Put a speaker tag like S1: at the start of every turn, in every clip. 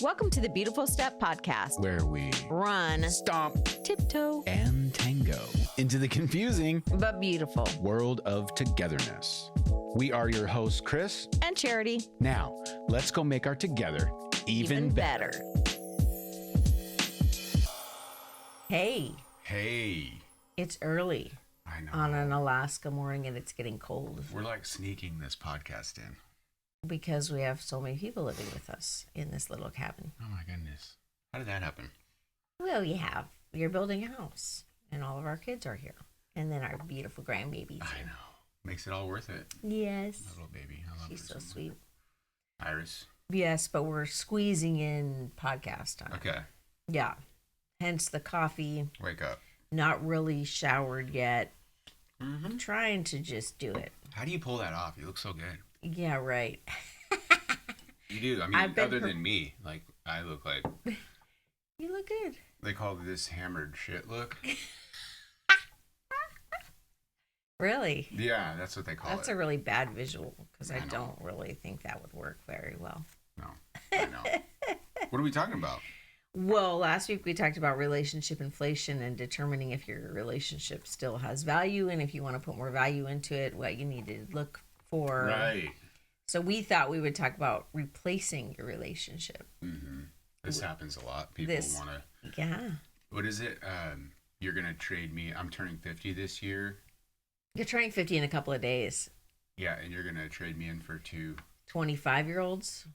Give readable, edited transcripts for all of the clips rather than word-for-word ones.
S1: Welcome to the Beautiful Step Podcast,
S2: where we
S1: run,
S2: stomp,
S1: tiptoe,
S2: and tango into the confusing
S1: but beautiful
S2: world of togetherness. We are your hosts, Kris
S1: and Charity.
S2: Now, let's go make our together even better.
S1: Hey,
S2: It's
S1: early
S2: I know.
S1: on an Alaska morning and it's getting cold
S2: We're like sneaking this podcast in.
S1: because we have so many people living with us in this little cabin.
S2: Oh my goodness. How did that happen?
S1: Well, you're building a house and all of our kids are here. And then our beautiful grandbabies.
S2: I know. Makes it all worth it.
S1: Yes.
S2: My little baby. I love
S1: She's
S2: her
S1: so
S2: much.
S1: sweet.
S2: Iris.
S1: Yes, but we're squeezing in podcast time.
S2: Okay.
S1: Yeah. Hence the coffee.
S2: Wake up.
S1: Not really showered yet.
S2: Mm-hmm.
S1: I'm trying to just do it.
S2: How do you pull that off? You look so good.
S1: Yeah, right.
S2: You do. I mean, other than me, like, I look like...
S1: You look good.
S2: They call this hammered shit look.
S1: Really?
S2: Yeah, that's what they call
S1: That's
S2: it.
S1: a really bad visual because I
S2: know.
S1: don't really think that would work very well.
S2: No, I know. What are we talking about?
S1: Well, last week we talked about relationship inflation and determining if your relationship still has value and if you want to put more value into it, what you need to look for.
S2: Right.
S1: So we thought we would talk about replacing your relationship.
S2: Mm-hmm. This happens a lot. People want to...
S1: Yeah.
S2: What is it? You're going to trade me... I'm turning 50 this year.
S1: You're turning 50 in a couple of days.
S2: Yeah, and you're going to trade me in for two...
S1: 25-year-olds?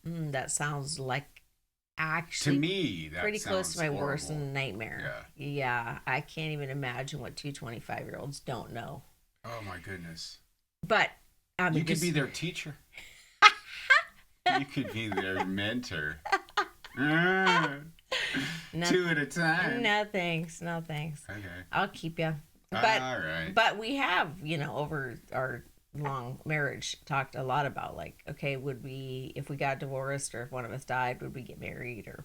S1: That sounds like actually...
S2: To me, that
S1: pretty close to my
S2: horrible.
S1: worst nightmare. Yeah, I can't even imagine what two 25-year-olds don't know.
S2: Oh, my goodness.
S1: But...
S2: you could be their teacher. You could be their mentor. Two at a time.
S1: No thanks.
S2: Okay.
S1: I'll keep you. But,
S2: all right.
S1: But we have, over our long marriage, talked a lot about, like, okay, would we, if we got divorced or if one of us died, would we get married or,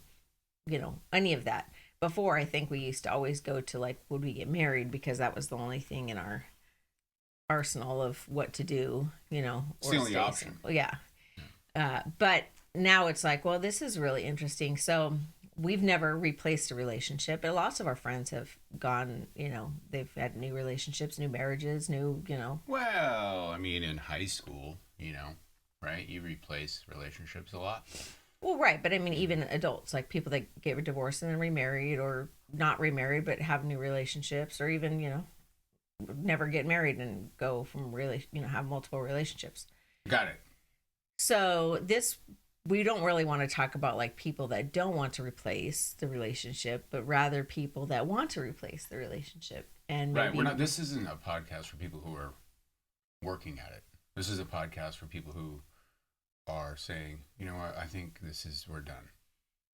S1: any of that. Before, I think we used to always go to, like, would we get married because that was the only thing in our arsenal of what to do,
S2: It's the only option.
S1: Well, yeah. But now it's like, well, this is really interesting. So we've never replaced a relationship, but lots of our friends have gone, they've had new relationships, new marriages, new.
S2: Well, I mean, in high school, right? You replace relationships a lot.
S1: Well, right. But I mean, even adults, like people that get divorced and then remarried or not remarried, but have new relationships or even, never get married and go from have multiple relationships.
S2: Got it.
S1: So we don't really want to talk about like people that don't want to replace the relationship, but rather people that want to replace the relationship. And maybe,
S2: right, this isn't a podcast for people who are working at it. This is a podcast for people who are saying, you know what, I think we're done.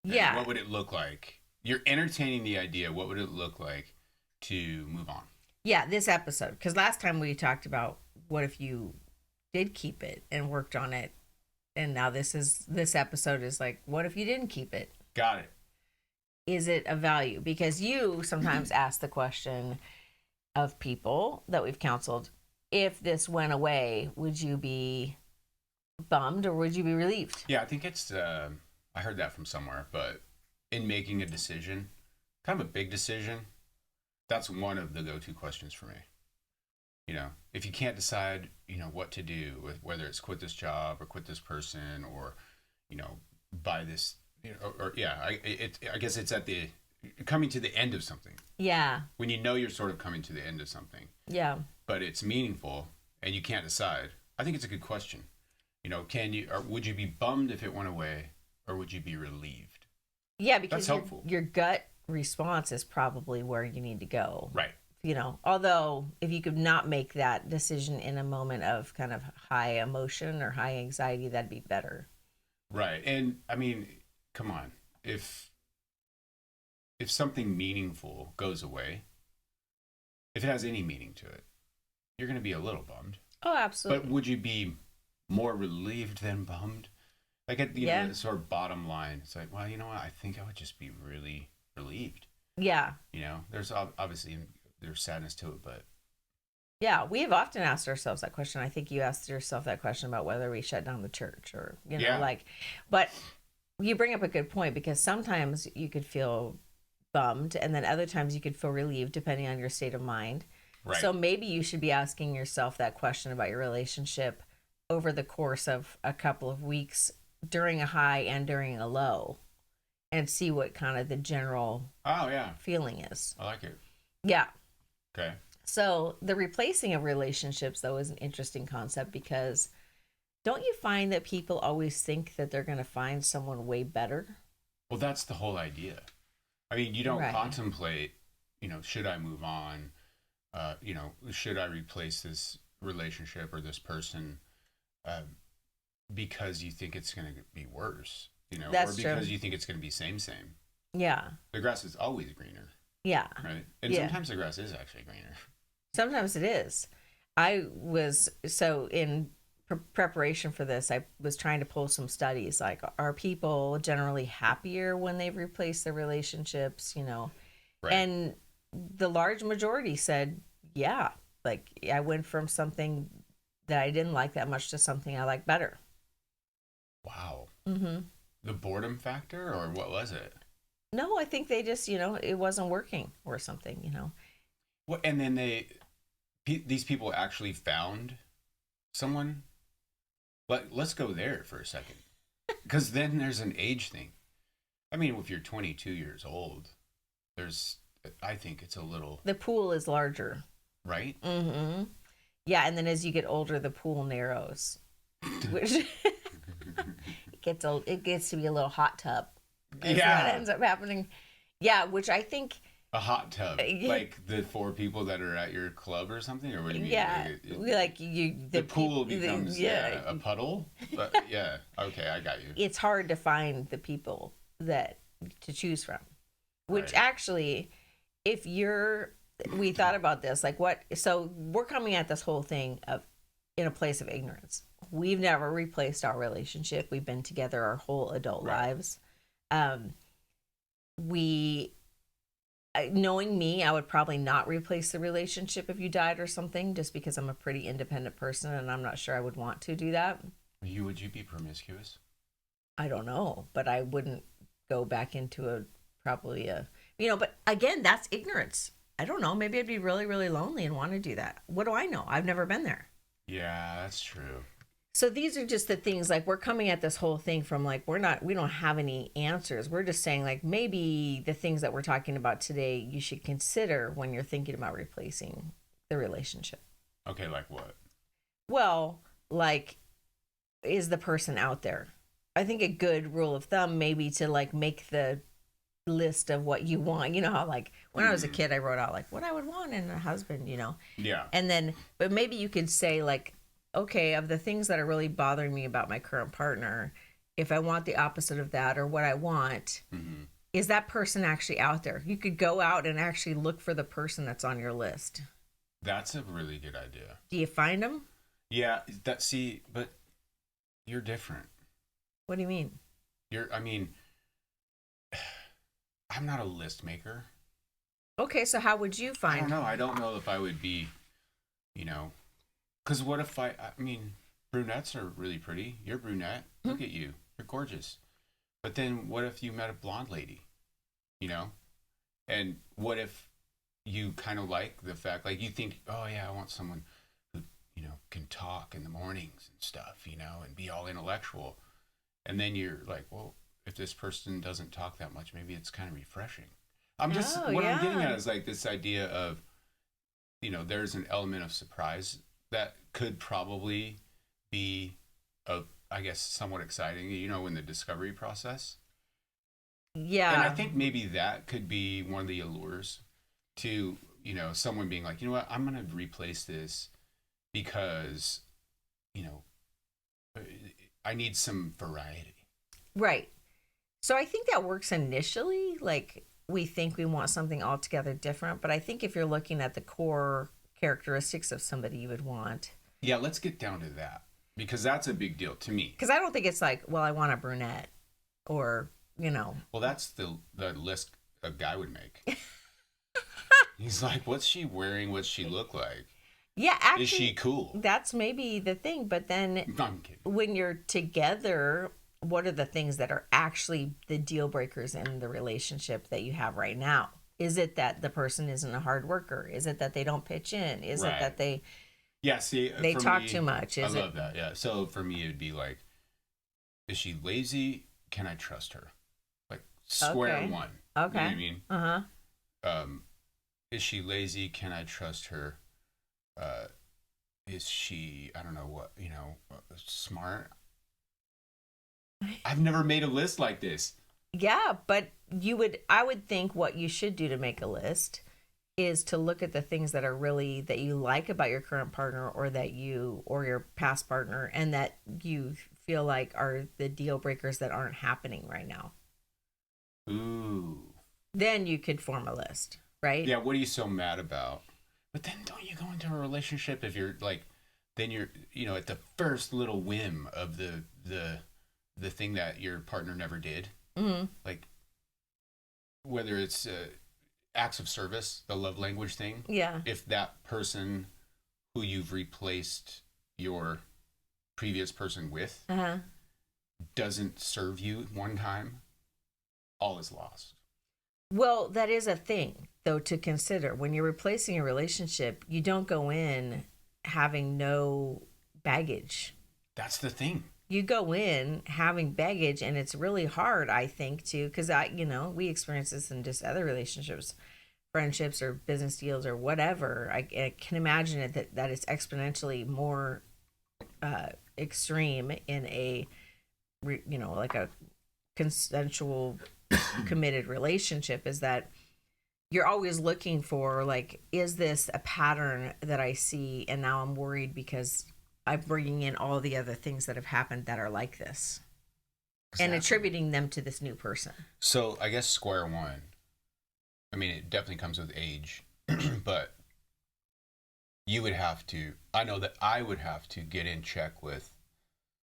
S2: And
S1: yeah.
S2: what would it look like? You're entertaining the idea. What would it look like to move on?
S1: Yeah, this episode, because last time we talked about what if you did keep it and worked on it, and now this episode is like, what if you didn't keep it?
S2: Got it.
S1: Is it a value? Because you sometimes ask the question of people that we've counseled, if this went away, would you be bummed or would you be relieved?
S2: Yeah, I think it's, I heard that from somewhere, but in making a decision, kind of a big decision, that's one of the go-to questions for me. If you can't decide, what to do, whether it's quit this job or quit this person or, buy this, I guess it's coming to the end of something.
S1: Yeah.
S2: When you're sort of coming to the end of something.
S1: Yeah.
S2: But it's meaningful and you can't decide. I think it's a good question. Would you be bummed if it went away or would you be relieved?
S1: Yeah, because
S2: that's helpful.
S1: Your gut response is probably where you need to go.
S2: Right.
S1: Although if you could not make that decision in a moment of kind of high emotion or high anxiety, that'd be better.
S2: Right. And I mean, come on, if something meaningful goes away, if it has any meaning to it, you're going to be a little bummed.
S1: Oh, absolutely.
S2: But would you be more relieved than bummed? Like at the sort of bottom line, it's like, well, you know what? I think I would just be really relieved.
S1: Yeah.
S2: There's obviously there's sadness to it, but
S1: yeah, we have often asked ourselves that question. I think you asked yourself that question about whether we shut down the church or but you bring up a good point, because sometimes you could feel bummed, and then other times you could feel relieved depending on your state of mind.
S2: Right.
S1: So maybe you should be asking yourself that question about your relationship over the course of a couple of weeks, during a high and during a low, and see what kind of the general
S2: Oh yeah,
S1: feeling is.
S2: I like it.
S1: Yeah.
S2: Okay.
S1: So the replacing of relationships, though, is an interesting concept, because don't you find that people always think that they're going to find someone way better?
S2: Well, that's the whole idea. I mean, you don't
S1: Right.
S2: contemplate, should I move on? Should I replace this relationship or this person uh, because you think it's going to be worse,
S1: That's
S2: or because
S1: true.
S2: you think it's going to be same.
S1: Yeah.
S2: The grass is always greener,
S1: Yeah.
S2: right? And
S1: Yeah.
S2: sometimes the grass is actually greener.
S1: Sometimes it is. I was, so in preparation for this, I was trying to pull some studies, like, are people generally happier when they've replaced their relationships,
S2: Right.
S1: And the large majority said, yeah, like, I went from something that I didn't like that much to something I like better.
S2: Wow.
S1: Mm-hmm.
S2: The boredom factor, or what was it?
S1: No, I think they just, it wasn't working or something.
S2: What? And then these people actually found someone. Let's go there for a second, because then there's an age thing. I mean, if you're 22 years old, I think it's a little,
S1: The pool is larger.
S2: right?
S1: Mm-hmm. Yeah, and then as you get older, the pool narrows, which it gets to be a little hot tub. Is
S2: Yeah.
S1: what ends up happening. Yeah, which I think.
S2: A hot tub,
S1: Yeah.
S2: like the 4 people that are at your club or something, or what do you mean?
S1: Yeah, like you.
S2: The pool becomes
S1: yeah.
S2: a puddle. But, yeah. Okay, I got you.
S1: It's hard to find the people that to choose from, which
S2: Right.
S1: actually, we thought about this, like, so we're coming at this whole thing in a place of ignorance. We've never replaced our relationship. We've been together our whole adult
S2: Right.
S1: lives. Knowing me, I would probably not replace the relationship if you died or something, just because I'm a pretty independent person and I'm not sure I would want to do that.
S2: Would you be promiscuous?
S1: I don't know, but I wouldn't go back into but again, that's ignorance. I don't know. Maybe I'd be really, really lonely and want to do that. What do I know? I've never been there.
S2: Yeah, that's true.
S1: So these are just the things, like, we're coming at this whole thing from, like, we don't have any answers. We're just saying, like, maybe the things that we're talking about today, you should consider when you're thinking about replacing the relationship.
S2: Okay, like what?
S1: Well, like, is the person out there? I think a good rule of thumb maybe to, like, make the list of what you want. You know how, like, when I was a kid, I wrote out, like, what I would want in a husband,
S2: Yeah.
S1: And then, but maybe you could say, like, okay, of the things that are really bothering me about my current partner, if I want the opposite of that, or what I want,
S2: Mm-hmm.
S1: is that person actually out there? You could go out and actually look for the person that's on your list.
S2: That's a really good idea.
S1: Do you find them?
S2: Yeah, but you're different.
S1: What do you mean?
S2: I'm not a list maker.
S1: Okay, so how would you
S2: I
S1: find?
S2: don't know. I don't know if I would be, because what if brunettes are really pretty. You're brunette. Look at you. You're gorgeous. But then what if you met a blonde lady, And what if you kind of like the fact, like, you think, oh yeah, I want someone who, can talk in the mornings and stuff, and be all intellectual. And then you're like, well, if this person doesn't talk that much, maybe it's kind of refreshing. I'm getting at is, like, this idea of, there's an element of surprise that could probably be, I guess, somewhat exciting, in the discovery process.
S1: Yeah.
S2: And I think maybe that could be one of the allures to, someone being like, you know what, I'm going to replace this because, I need some variety.
S1: Right. So I think that works initially. Like, we think we want something altogether different, but I think if you're looking at the core characteristics of somebody you would want.
S2: Yeah, let's get down to that, because that's a big deal to me.
S1: Because I don't think it's like, well, I want a brunette, or,
S2: Well, that's the list a guy would make. He's like, what's she wearing? What's she look like?
S1: Yeah, actually,
S2: is she cool?
S1: That's maybe the thing. But then
S2: No, I'm kidding.
S1: when you're together, what are the things that are actually the deal breakers in the relationship that you have right now? Is it that the person isn't a hard worker? Is it that they don't pitch in? Is it that
S2: Right. Yeah, see,
S1: they
S2: for
S1: talk
S2: me,
S1: too much?
S2: I
S1: Is it
S2: love that. Yeah. So for me, it'd be like, is she lazy? Can I trust her? Like square
S1: okay?
S2: one. You know what I
S1: Okay.
S2: mean?
S1: Uh-huh.
S2: Um, is she lazy? Can I trust her? Uh, is she, I don't know what, smart? I've never made a list like this.
S1: Yeah, but I would think what you should do to make a list is to look at the things that are really that you like about your current partner or your past partner and that you feel like are the deal breakers that aren't happening right now.
S2: Ooh.
S1: Then you could form a list, right?
S2: Yeah, what are you so mad about? But then don't you go into a relationship if you're like, then you're, at the first little whim of the thing that your partner never did,
S1: Mm-hmm.
S2: like whether it's acts of service, the love language thing.
S1: Yeah.
S2: If that person who you've replaced your previous person with
S1: Uh-huh.
S2: doesn't serve you one time, all is lost.
S1: Well, that is a thing, though, to consider. When you're replacing a relationship, you don't go in having no baggage.
S2: That's the thing.
S1: You go in having baggage, and it's really hard, I think, to, because we experience this in just other relationships, friendships or business deals or whatever. I can imagine that it's exponentially more extreme in like a consensual committed relationship, is that you're always looking for, like, is this a pattern that I see and now I'm worried because I'm bringing in all the other things that have happened that are like this. Exactly. And attributing them to this new person.
S2: So I guess square one, I mean, it definitely comes with age, but I know that I would have to get in check with,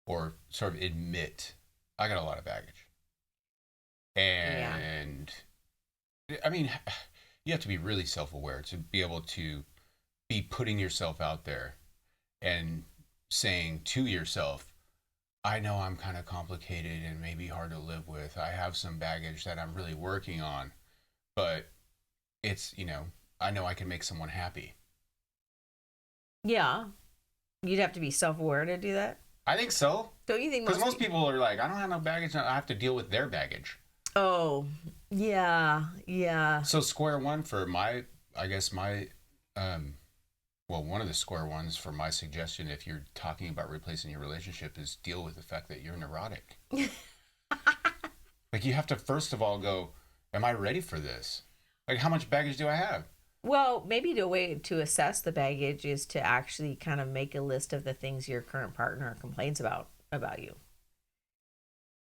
S2: or sort of admit, I got a lot of baggage. And I mean, you have to be really self-aware to be able to be putting yourself out there and saying to yourself, I know I'm kind of complicated and maybe hard to live with. I have some baggage that I'm really working on, but it's, I know I can make someone happy.
S1: Yeah. You'd have to be self-aware to do that.
S2: I think so.
S1: Don't you think?
S2: Because most people are like, I don't have no baggage. I have to deal with their baggage.
S1: Oh, yeah, yeah.
S2: So square one for my, I guess my, one of the square ones for my suggestion, if you're talking about replacing your relationship, is deal with the fact that you're neurotic. Like, you have to first of all go, am I ready for this? Like, how much baggage do I have?
S1: Well, maybe the way to assess the baggage is to actually kind of make a list of the things your current partner complains about you.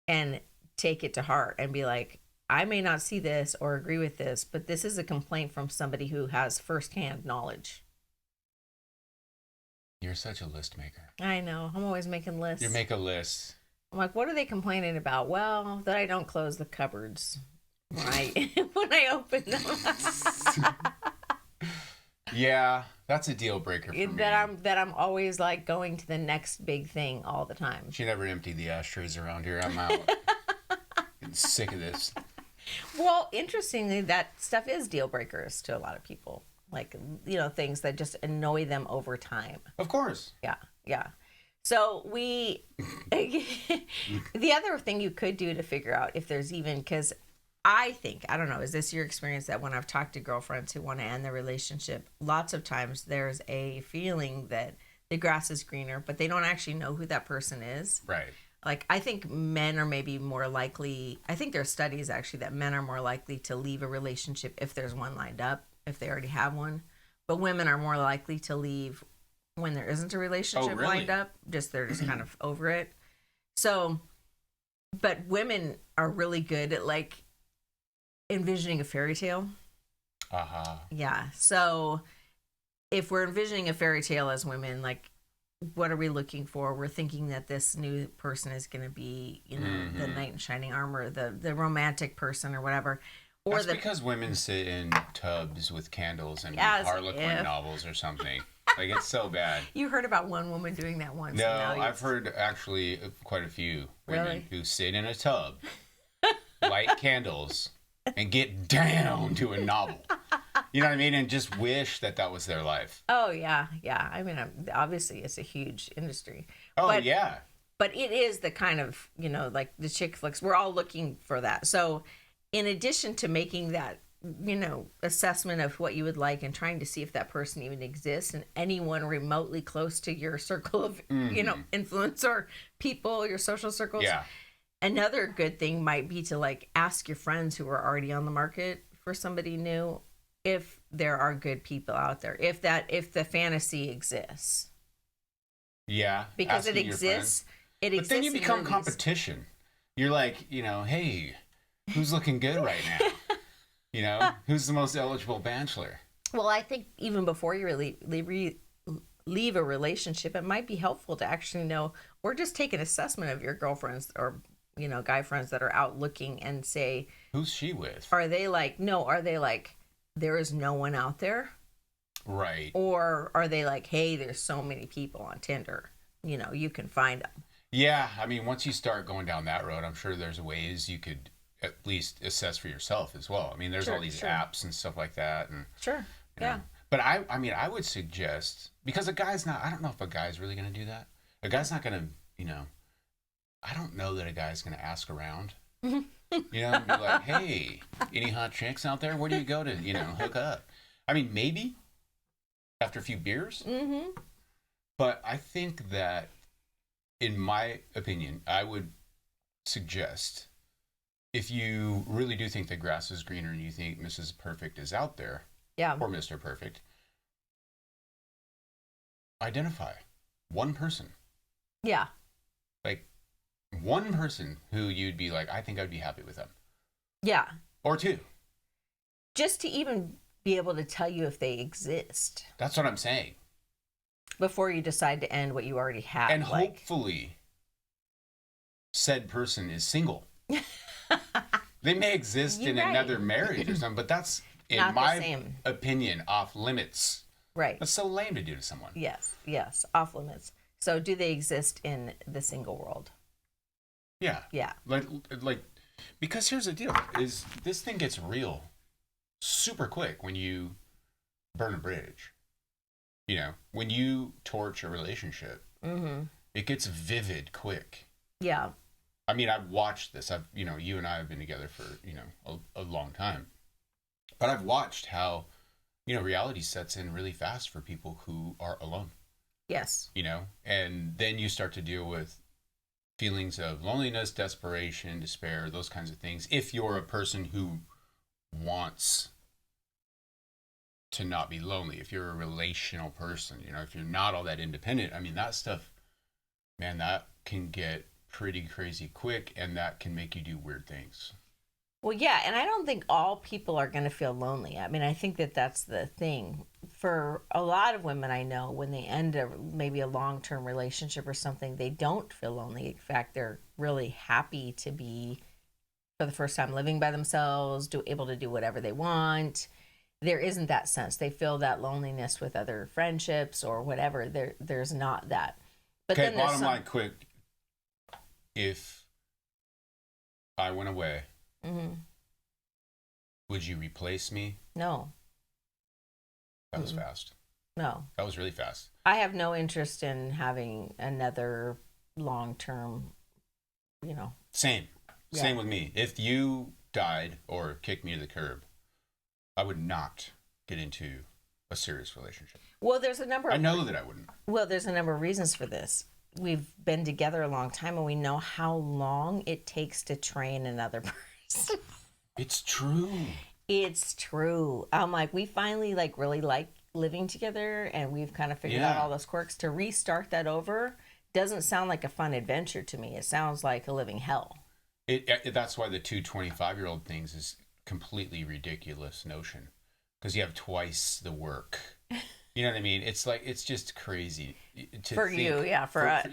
S1: And take it to heart and be like, I may not see this or agree with this, but this is a complaint from somebody who has firsthand knowledge.
S2: You're such a list maker.
S1: I know. I'm always making lists.
S2: You make a list.
S1: I'm like, what are they complaining about? Well, that I don't close the cupboards when I open them.
S2: Yeah, that's a deal breaker for me.
S1: That I'm always like going to the next big thing all the time.
S2: She never emptied the ashtrays around here. I'm out. Getting sick of this.
S1: Well, interestingly, that stuff is deal breakers to a lot of people. Like, things that just annoy them over time.
S2: Of course.
S1: Yeah, yeah. So the other thing you could do to figure out if there's even, because I don't know, is this your experience that when I've talked to girlfriends who want to end their relationship, lots of times there's a feeling that the grass is greener, but they don't actually know who that person is.
S2: Right.
S1: Like, I think men are maybe more likely, I think there are studies actually that men are more likely to leave a relationship if there's one lined up, if they already have one. But women are more likely to leave when there isn't a relationship lined up. They're just kind of over it. So, but women are really good at, like, envisioning a fairy tale.
S2: Uh-huh.
S1: Yeah. So if we're envisioning a fairy tale as women, like, what are we looking for? We're thinking that this new person is going to be, the knight in shining armor, the romantic person or whatever. Or
S2: That's because women sit in tubs with candles and
S1: As
S2: Harlequin
S1: if.
S2: novels or something. Like, it's so bad.
S1: You heard about one woman doing that once.
S2: No,
S1: and now
S2: I've heard actually quite a few women
S1: Really?
S2: who sit in a tub, light candles, and get down to a novel. You know what I mean? And just wish that that was their life.
S1: Oh, yeah. Yeah. I mean, obviously, it's a huge industry.
S2: Oh,
S1: But
S2: yeah.
S1: But it is the kind of, like the chick flicks, we're all looking for that. So in addition to making that, assessment of what you would like and trying to see if that person even exists and anyone remotely close to your circle of, influence or people, your social circles.
S2: Yeah.
S1: Another good thing might be to like ask your friends who are already on the market for somebody new if there are good people out there, if the fantasy exists.
S2: Yeah.
S1: Because it
S2: asking your friends.
S1: exists. It exists.
S2: But then you
S1: in
S2: become
S1: movies.
S2: competition. You're like, hey, who's looking good right now? Who's the most eligible bachelor?
S1: Well, I think even before you leave a relationship, it might be helpful to actually know or just take an assessment of your girlfriends or, guy friends that are out looking and say,
S2: Who's she with?
S1: are they like, there is no one out there?
S2: Right.
S1: Or are they like, hey, there's so many people on Tinder, you can find them.
S2: Yeah. I mean, once you start going down that road, I'm sure there's ways you could at least assess for yourself as well. I mean, there's all these apps and stuff like that. And
S1: Sure. Yeah.
S2: But I would suggest, because a guy's not, I don't know if a guy's really going to do that. A guy's not going to, I don't know that a guy's going to ask around, and be like, hey, any hot chicks out there? Where do you go to, hook up? I mean, maybe after a few beers.
S1: Mm-hmm.
S2: But I think that, in my opinion, I would suggest, if you really do think the grass is greener and you think Mrs. Perfect is out there,
S1: Yeah.
S2: or Mr. Perfect, identify one person.
S1: Yeah.
S2: Like, one person who you'd be like, I think I'd be happy with them.
S1: Yeah.
S2: Or two.
S1: Just to even be able to tell you if they exist
S2: That's what I'm saying.
S1: before you decide to end what you already have.
S2: And hopefully, said person is single. They may exist in another marriage or something, but that's, in
S1: Not the
S2: my
S1: same.
S2: opinion, off limits.
S1: Right.
S2: That's so lame to do to someone.
S1: Yes, off limits. So do they exist in the single world?
S2: Yeah.
S1: Yeah.
S2: Like, because here's the deal: is this thing gets real super quick when you burn a bridge. When you torch a relationship, it gets vivid quick.
S1: Yeah.
S2: I mean, I've watched this. You and I have been together for, a long time. But I've watched how, reality sets in really fast for people who are alone.
S1: Yes.
S2: And then you start to deal with feelings of loneliness, desperation, despair, those kinds of things. If you're a person who wants to not be lonely, if you're a relational person, if you're not all that independent, I mean, that stuff, man, that can get pretty crazy quick, and that can make you do weird things.
S1: Well, yeah, and I don't think all people are going to feel lonely. I mean, I think that that's the thing. For a lot of women I know, when they end maybe a long-term relationship or something, they don't feel lonely. In fact, they're really happy to be, for the first time, living by themselves, able to do whatever they want. There isn't that sense. They feel that loneliness with other friendships or whatever. There's not that. But
S2: okay,
S1: then there's
S2: bottom line, quick. If I went away, would you replace me?
S1: No.
S2: That was fast.
S1: No.
S2: That was really fast.
S1: I have no interest in having another long-term,
S2: Same.
S1: Yeah.
S2: Same with me. If you died or kicked me to the curb, I would not get into a serious relationship.
S1: Well, there's a number.
S2: I know that I wouldn't.
S1: Well, there's a number of reasons for this. We've been together a long time, and we know how long it takes to train another person.
S2: It's true.
S1: It's true. I'm like, we finally really like living together, and we've kind of figured out all those quirks. To restart that over doesn't sound like a fun adventure to me. It sounds like a living hell.
S2: That's why the 25-year-old things is completely ridiculous notion, because you have twice the work. You know what I mean? It's like, it's just crazy to
S1: for
S2: think, you,
S1: yeah, for us,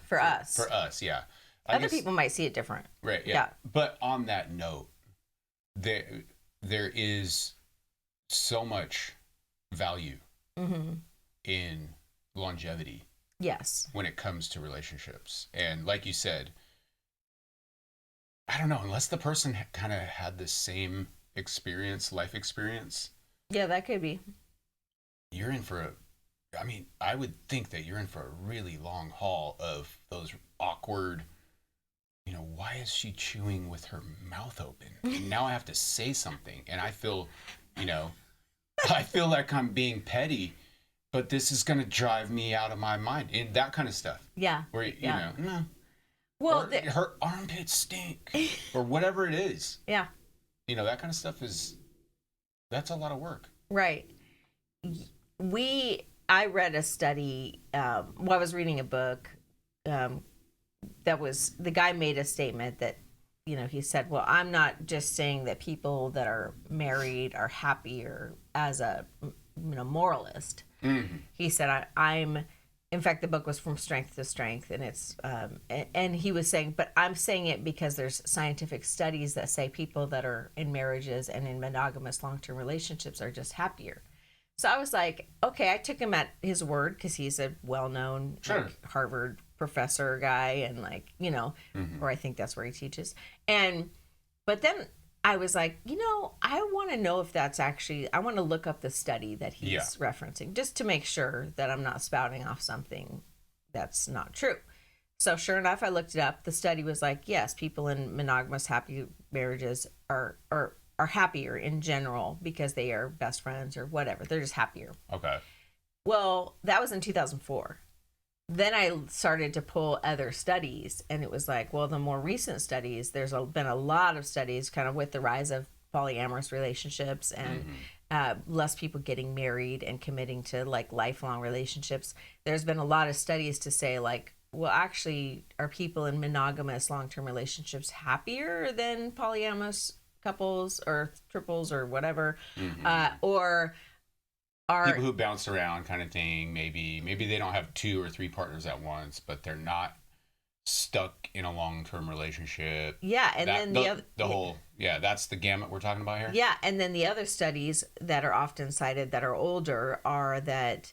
S1: for us.
S2: For us, yeah.
S1: Other people might see it different,
S2: right? Yeah. But on that note, there is so much value in longevity
S1: Yes.
S2: when it comes to relationships. And like you said, I don't know, unless the person kind of had the same experience, life experience,
S1: Yeah, that could be.
S2: you're in for I mean, I would think that you're in for a really long haul of those awkward, why is she chewing with her mouth open? And now I have to say something. And I feel, you know, I feel like I'm being petty, but this is going to drive me out of my mind. And that kind of stuff.
S1: Yeah.
S2: Where, no.
S1: Well,
S2: Or her armpits stink. Or whatever it is.
S1: Yeah.
S2: That kind of stuff that's a lot of work.
S1: Right. I read a study, I was reading a book, that was, the guy made a statement that, he said, well, I'm not just saying that people that are married are happier as a, moralist.
S2: Mm-hmm.
S1: He said, in fact, the book was From Strength to Strength, and it's, and he was saying, but I'm saying it because there's scientific studies that say people that are in marriages and in monogamous long-term relationships are just happier. So I was like, okay, I took him at his word because he's a well-known Harvard professor guy, and or I think that's where he teaches. But then I was like, I want to know if that's actually, I want to look up the study that he's referencing just to make sure that I'm not spouting off something that's not true. So sure enough, I looked it up. The study was like, yes, people in monogamous happy marriages are happier in general because they are best friends or whatever. They're just happier.
S2: Okay.
S1: Well, that was in 2004. Then I started to pull other studies, and it was like, well, the more recent studies, been a lot of studies kind of with the rise of polyamorous relationships and less people getting married and committing to lifelong relationships. There's been a lot of studies to say well, actually, are people in monogamous long-term relationships happier than polyamorous couples or triples or whatever, or are
S2: people who bounce around kind of thing? Maybe they don't have 2 or 3 partners at once, but they're not stuck in a long-term relationship.
S1: Yeah, and then
S2: that's the gamut we're talking about here.
S1: Yeah, and then the other studies that are often cited that are older are that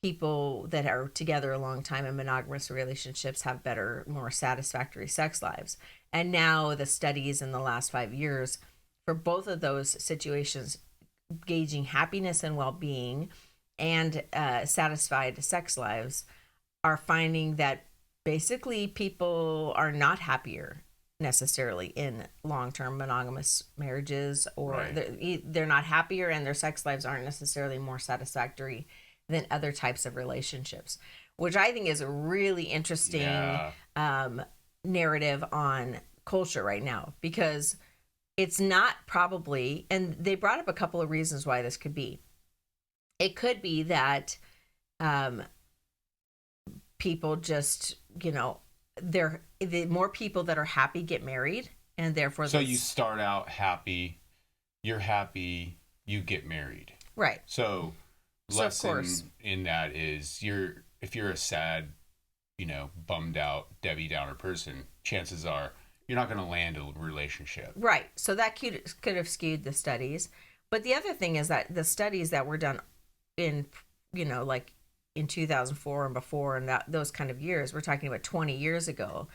S1: people that are together a long time in monogamous relationships have better, more satisfactory sex lives. And now the studies in the last 5 years for both of those situations, gauging happiness and well-being and satisfied sex lives, are finding that basically people are not happier necessarily in long-term monogamous marriages, or they're not happier, and their sex lives aren't necessarily more satisfactory than other types of relationships, which I think is a really interesting narrative on culture right now, because it's not probably, and they brought up a couple of reasons why this could be. It could be that people just, the more people that are happy get married, and therefore
S2: you start out happy, you're happy, you get married.
S1: Right.
S2: So lesson in that is if you're a sad, bummed out Debbie Downer person, chances are you're not going to land a relationship. Right.
S1: So that could have skewed the studies. But the other thing is that the studies that were done in, in 2004 and before, and those kind of years, we're talking about 20 years ago,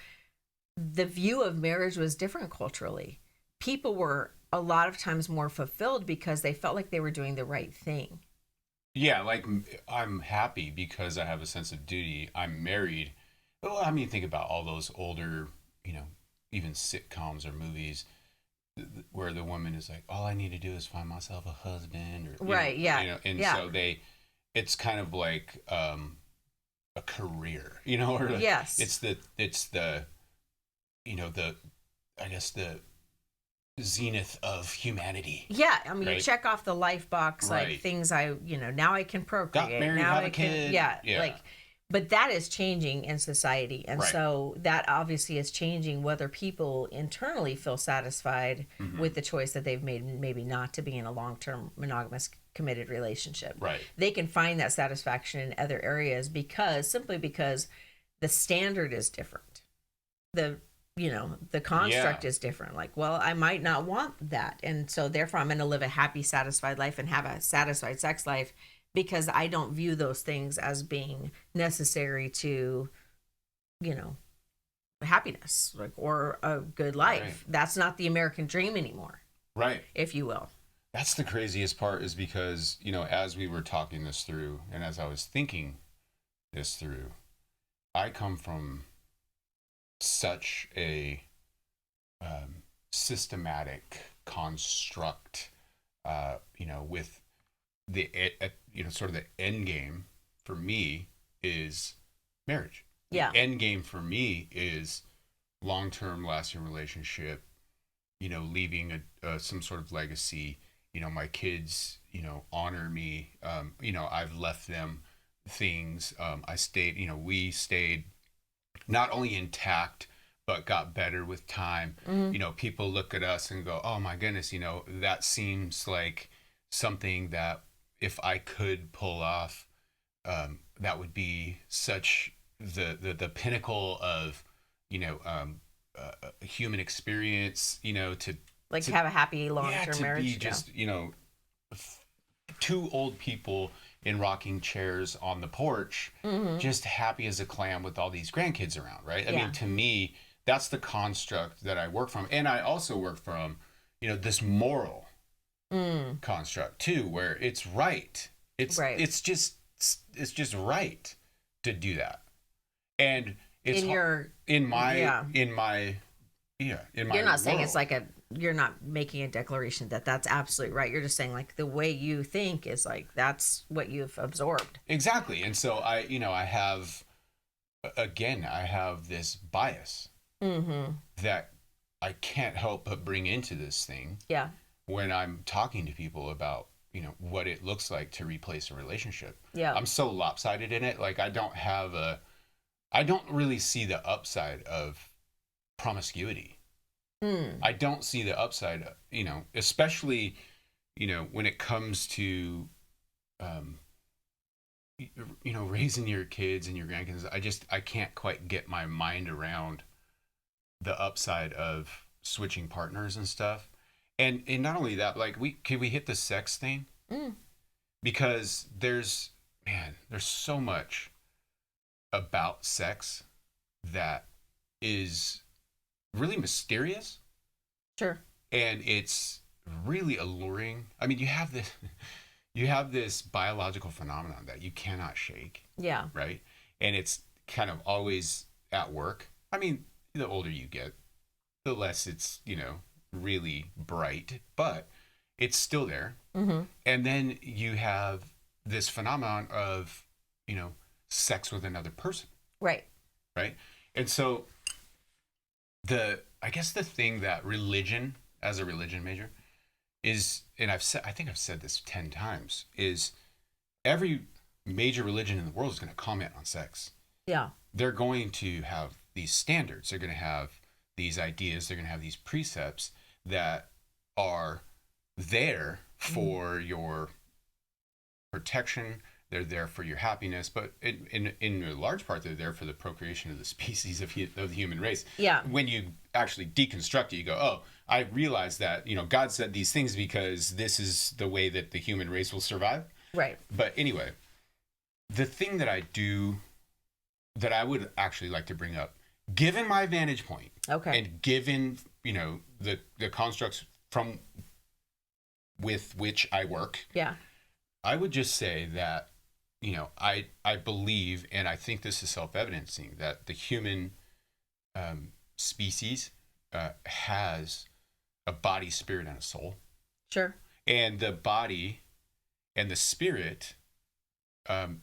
S1: the view of marriage was different culturally. People were a lot of times more fulfilled because they felt like they were doing the right thing.
S2: Yeah, I'm happy because I have a sense of duty. I'm married. Well, I mean, think about all those older, even sitcoms or movies where the woman is like, all I need to do is find myself a husband. Or, so it's kind of like a career, or
S1: yes.
S2: It's the I guess the zenith of humanity.
S1: Yeah, I mean, you check off the life box, things now I can procreate.
S2: Got married,
S1: now
S2: have
S1: I
S2: a
S1: can,
S2: kid.
S1: But that is changing in society, and so that obviously is changing whether people internally feel satisfied with the choice that they've made, maybe not to be in a long-term monogamous committed relationship.
S2: Right.
S1: They can find that satisfaction in other areas simply because the standard is different. The construct is different. I might not want that. And so therefore I'm going to live a happy, satisfied life and have a satisfied sex life because I don't view those things as being necessary to, you know, happiness, like, or a good life.
S2: Right.
S1: That's not the American dream anymore,
S2: Right.
S1: if you will.
S2: That's the craziest part, is because, as we were talking this through and as I was thinking this through, I come from such a systematic construct, with the, sort of the end game for me is marriage.
S1: Yeah.
S2: The end game for me is long-term lasting relationship, leaving some sort of legacy. My kids, honor me. I've left them things. We stayed not only intact, but got better with time. People look at us and go, oh my goodness, that seems like something that if I could pull off, that would be such the pinnacle of, human experience,
S1: Like have a happy long-term
S2: to
S1: marriage.
S2: be just, two old people in rocking chairs on the porch, just happy as a clam with all these grandkids around, right? I mean, to me, that's the construct that I work from. And I also work from, this moral construct too, where it's right. It's
S1: Right.
S2: it's just right to do that. And it's in my
S1: You're not saying it's
S2: world.
S1: like you're not making a declaration that that's absolutely right. You're just saying like the way you think is like that's what you've absorbed.
S2: Exactly. And so I have this bias that I can't help but bring into this thing
S1: Yeah.
S2: when I'm talking to people about, what it looks like to replace a relationship.
S1: Yeah.
S2: I'm so lopsided in it. Like I don't really see the upside of promiscuity. I don't see the upside, especially, when it comes to, raising your kids and your grandkids. I can't quite get my mind around the upside of switching partners and stuff. And not only that, like can we hit the sex thing? Because there's so much about sex that is really mysterious.
S1: Sure.
S2: And it's really alluring. I mean, you have this biological phenomenon that you cannot shake.
S1: Yeah.
S2: Right? And it's kind of always at work. I mean, the older you get, the less it's, really bright, but it's still there. And then you have this phenomenon of, sex with another person.
S1: Right.
S2: Right? And so I guess the thing that religion, as a religion major, is, and I think I've said this 10 times, is every major religion in the world is going to comment on sex.
S1: Yeah.
S2: They're going to have these standards. They're going to have these ideas. They're going to have these precepts that are there for your protection. They're there for your happiness, but in a large part, they're there for the procreation of the species of the human race.
S1: Yeah.
S2: When you actually deconstruct it, you go, oh, I realize that, God said these things because this is the way that the human race will survive.
S1: Right.
S2: But anyway, the thing that that I would actually like to bring up, given my vantage point,
S1: Okay.
S2: and given, the constructs with which I work,
S1: Yeah.
S2: I would just say that, I believe, and I think this is self-evidencing, that the human species has a body, spirit, and a soul.
S1: Sure.
S2: And the body and the spirit are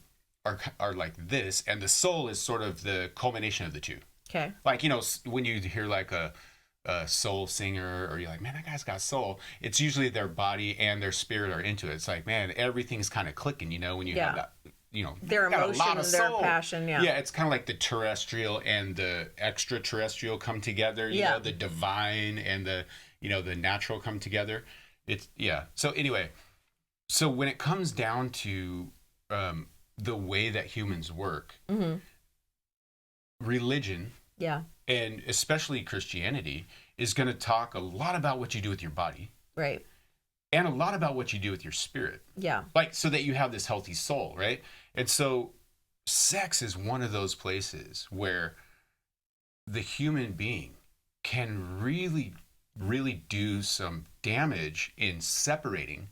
S2: like this, and the soul is sort of the culmination of the two.
S1: Okay.
S2: Like, when you hear like a soul singer, or you're like, man, that guy's got soul, it's usually their body and their spirit are into it. It's like, man, everything's kind of clicking, when you have that,
S1: their
S2: got a
S1: emotion,
S2: lot of
S1: their
S2: soul.
S1: passion. Yeah.
S2: Yeah, it's kind of like the terrestrial and the extraterrestrial come together. You know, the divine and the natural come together. So anyway, so when it comes down to the way that humans work, religion, and especially Christianity, is going to talk a lot about what you do with your body.
S1: Right.
S2: and a lot about what you do with your spirit.
S1: Yeah.
S2: Like, so that you have this healthy soul, right? And so sex is one of those places where the human being can really, really do some damage in separating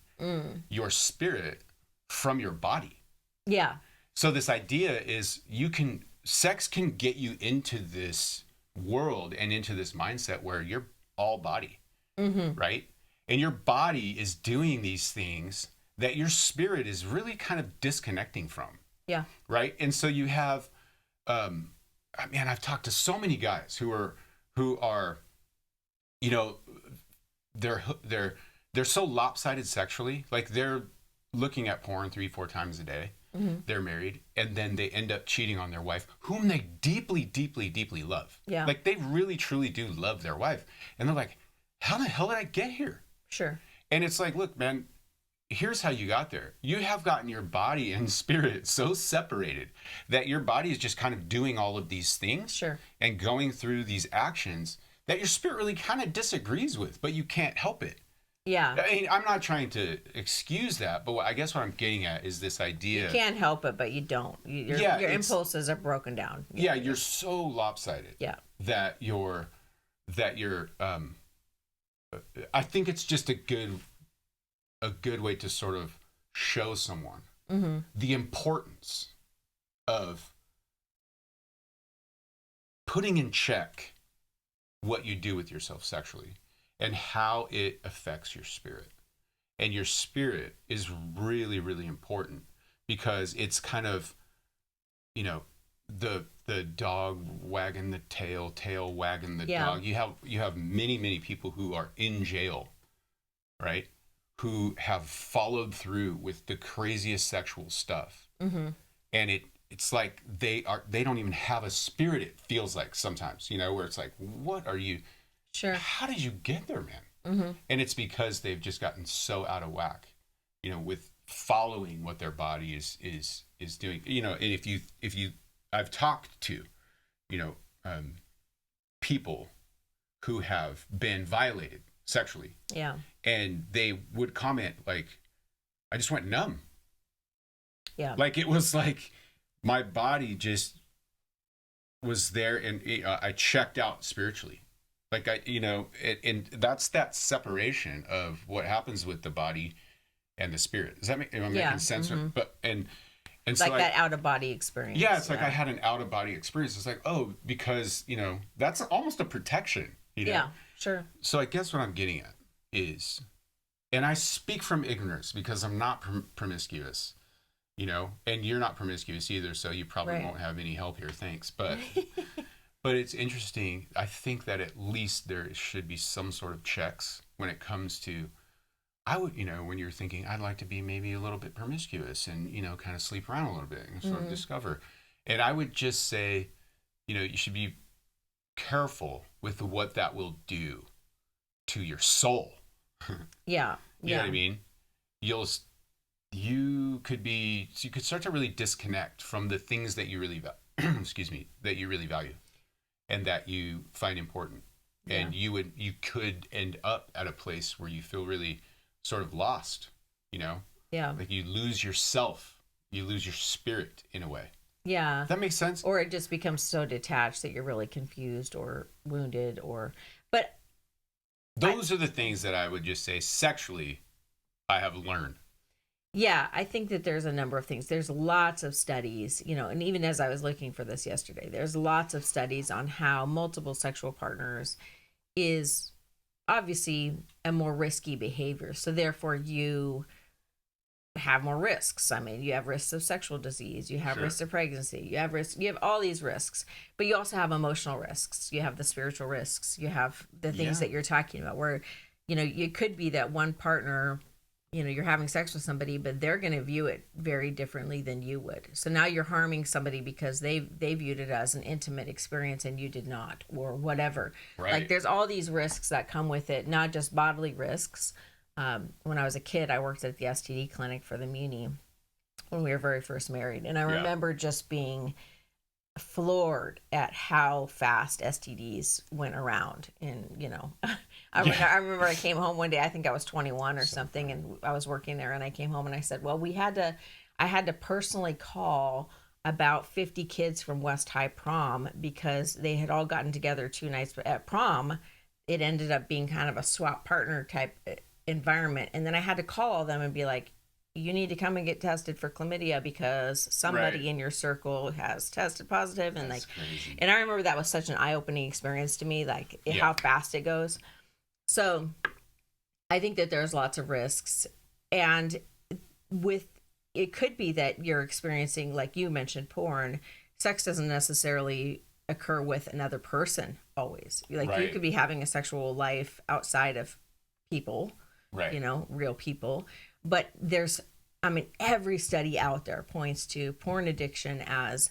S2: your spirit from your body.
S1: Yeah.
S2: So this idea is sex can get you into this world and into this mindset where you're all body, right? And your body is doing these things that your spirit is really kind of disconnecting from.
S1: Yeah.
S2: Right. And so you have, I've talked to so many guys who are, you know, they're so lopsided sexually. Like they're looking at porn 3-4 times a day. They're married, and then they end up cheating on their wife, whom they deeply, deeply, deeply love.
S1: Yeah.
S2: Like they really, truly do love their wife. And they're like, how the hell did I get here?
S1: Sure.
S2: And it's like, look, man, here's how you got there. You have gotten your body and spirit so separated that your body is just kind of doing all of these things.
S1: Sure.
S2: And going through these actions that your spirit really kind of disagrees with, but you can't help it.
S1: Yeah.
S2: I mean, I'm not trying to excuse that, but I guess what I'm getting at is this idea.
S1: You can't help it, but you don't. Your impulses are broken down.
S2: Yeah, you're so lopsided.
S1: Yeah.
S2: That you're I think it's just a good way to sort of show someone the importance of putting in check what you do with yourself sexually and how it affects your spirit. And your spirit is really, really important because it's kind of, you know, the dog wagging the tail wagging the dog. You have many, many people who are in jail, right? Who have followed through with the craziest sexual stuff. And it's like they don't even have a spirit, it feels like sometimes, you know, where it's like, what are you?
S1: Sure.
S2: How did you get there, man? And it's because they've just gotten so out of whack, you know, with following what their body is doing. You know, and if you I've talked to, you know, people who have been violated sexually.
S1: Yeah.
S2: And they would comment like, I just went numb.
S1: Yeah.
S2: Like it was like my body just was there and I checked out spiritually. Like and that's that separation of what happens with the body and the spirit. Am I making sense? But and so
S1: like that out of body experience.
S2: Yeah, it's like I had an out of body experience. It's like, oh, because, you know, that's almost a protection, you know?
S1: Yeah, sure.
S2: So I guess what I'm getting at is, and I speak from ignorance because I'm not promiscuous, you know, and you're not promiscuous either, so you probably won't have any help here. Thanks. But but it's interesting. I think that at least there should be some sort of checks when it comes to, I would, you know, when you're thinking, I'd like to be maybe a little bit promiscuous and, you know, kind of sleep around a little bit and sort of discover. And I would just say, you know, you should be careful with what that will do to your soul.
S1: Yeah.
S2: You know what I mean? You could start to really disconnect from the things that you really that you really value and that you find important. Yeah. And you could end up at a place where you feel really sort of lost, you know?
S1: Yeah.
S2: Like you lose yourself, you lose your spirit in a way.
S1: Yeah.
S2: That makes sense?
S1: Or it just becomes so detached that you're really confused or wounded but
S2: those are the things that I would just say sexually I have learned.
S1: Yeah, I think that there's a number of things. There's lots of studies, you know, and even as I was looking for this yesterday, there's lots of studies on how multiple sexual partners is obviously a more risky behavior. So therefore you have more risks. I mean, you have risks of sexual disease, you have risks of pregnancy, you have all these risks, but you also have emotional risks. You have the spiritual risks. You have the things that you're talking about where, you know, it could be that one partner, you know, you're having sex with somebody, but they're going to view it very differently than you would. So now you're harming somebody because they viewed it as an intimate experience and you did not, or whatever. Right. Like there's all these risks that come with it, not just bodily risks. When I was a kid, I worked at the STD clinic for the Muni when we were very first married. And I remember just being floored at how fast STDs went around. And, I remember I came home one day, I think I was 21 or something, and I was working there, and I came home and I said, well, I had to personally call about 50 kids from West High prom because they had all gotten together 2 nights, but at prom, it ended up being kind of a swap partner type environment. And then I had to call them and be like, you need to come and get tested for chlamydia because somebody in your circle has tested positive. And
S2: That's crazy.
S1: and I remember that was such an eye-opening experience to me, like how fast it goes. So I think that there's lots of risks, and it could be that you're experiencing, like you mentioned, porn. Sex doesn't necessarily occur with another person always. Like you could be having a sexual life outside of people, real people. But every study out there points to porn addiction as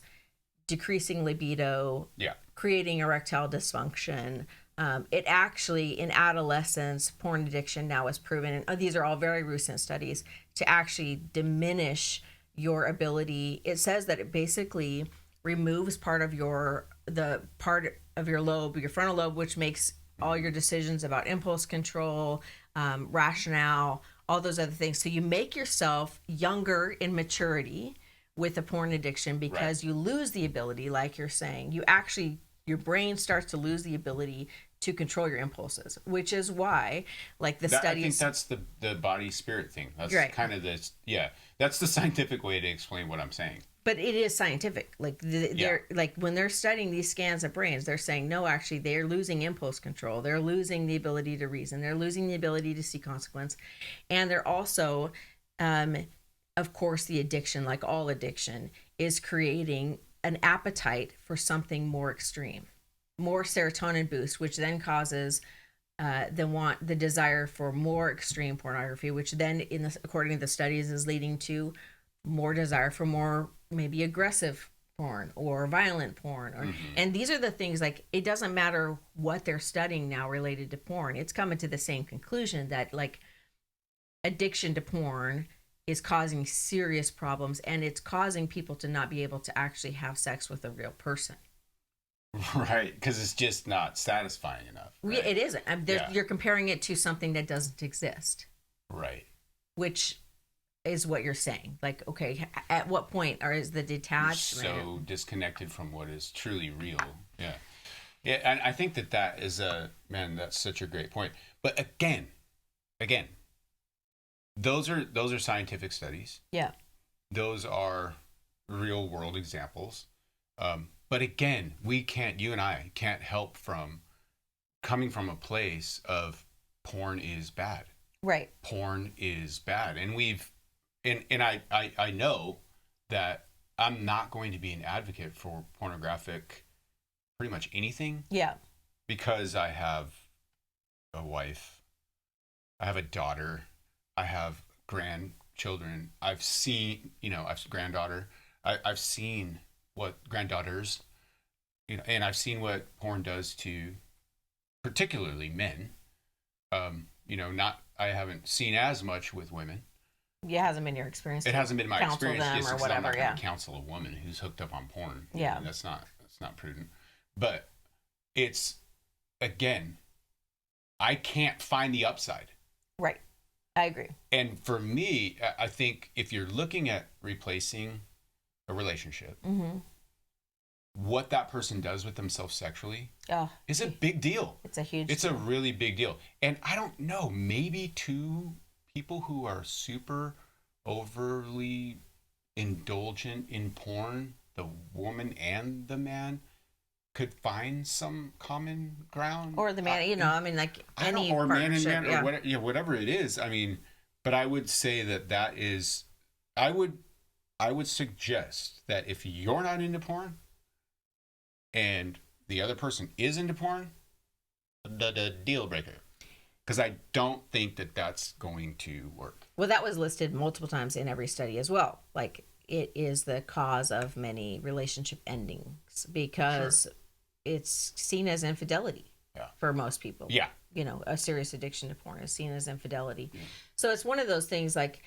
S1: decreasing libido, creating erectile dysfunction. It actually, in adolescence, porn addiction now is proven, and these are all very recent studies, to actually diminish your ability. It says that it basically removes part of your lobe, your frontal lobe, which makes all your decisions about impulse control, rationale, all those other things. So you make yourself younger in maturity with a porn addiction because you lose the ability, like you're saying. Your brain starts to lose the ability to control your impulses, which is why, like the studies.
S2: I think that's the body spirit thing. That's kind of that's the scientific way to explain what I'm saying.
S1: But it is scientific. Like they're like when they're studying these scans of brains, they're saying no, actually they're losing impulse control. They're losing the ability to reason. They're losing the ability to see consequence, and they're also, of course, the addiction, like all addiction, is creating an appetite for something more extreme, more serotonin boost, which then causes the desire for more extreme pornography, which then, according to the studies, is leading to more desire for more maybe aggressive porn or violent porn. And these are the things, like, it doesn't matter what they're studying now related to porn. It's coming to the same conclusion that, like, addiction to porn is causing serious problems, and it's causing people to not be able to actually have sex with a real person.
S2: Right, because it's just not satisfying enough. Right?
S1: It isn't. You're comparing it to something that doesn't exist.
S2: Right.
S1: Which is what you're saying. Like, okay, at what point is the detachment?
S2: You're so disconnected from what is truly real. Yeah. Yeah, and I think that is that's such a great point. But again, those are scientific studies.
S1: Yeah.
S2: Those are real world examples. But again, you and I can't help from coming from a place of porn is bad.
S1: Right.
S2: Porn is bad. And I know that I'm not going to be an advocate for pornographic pretty much anything.
S1: Yeah.
S2: Because I have a wife, I have a daughter, I have grandchildren. I've seen, I've granddaughter. I've seen what granddaughters, and I've seen what porn does to particularly men. I haven't seen as much with women.
S1: It hasn't been your experience.
S2: It hasn't been my experience.
S1: Them or whatever.
S2: I'm not going to counsel a woman who's hooked up on porn.
S1: Yeah,
S2: that's not prudent. But it's, again, I can't find the upside.
S1: Right, I agree.
S2: And for me, I think if you're looking at replacing a relationship, what that person does with themselves sexually is a big deal. It's a really big deal. And I don't know, maybe two people who are super overly indulgent in porn, the woman and the man, could find some common ground.
S1: Or the man, any
S2: or man and man,
S1: or
S2: whatever it is. But I would say that is, I would suggest that if you're not into porn and the other person is into porn, the deal breaker. Because I don't think that that's going to work.
S1: Well, that was listed multiple times in every study as well. Like, it is the cause of many relationship endings because it's seen as infidelity for most people.
S2: Yeah.
S1: A serious addiction to porn is seen as infidelity. So it's one of those things, like,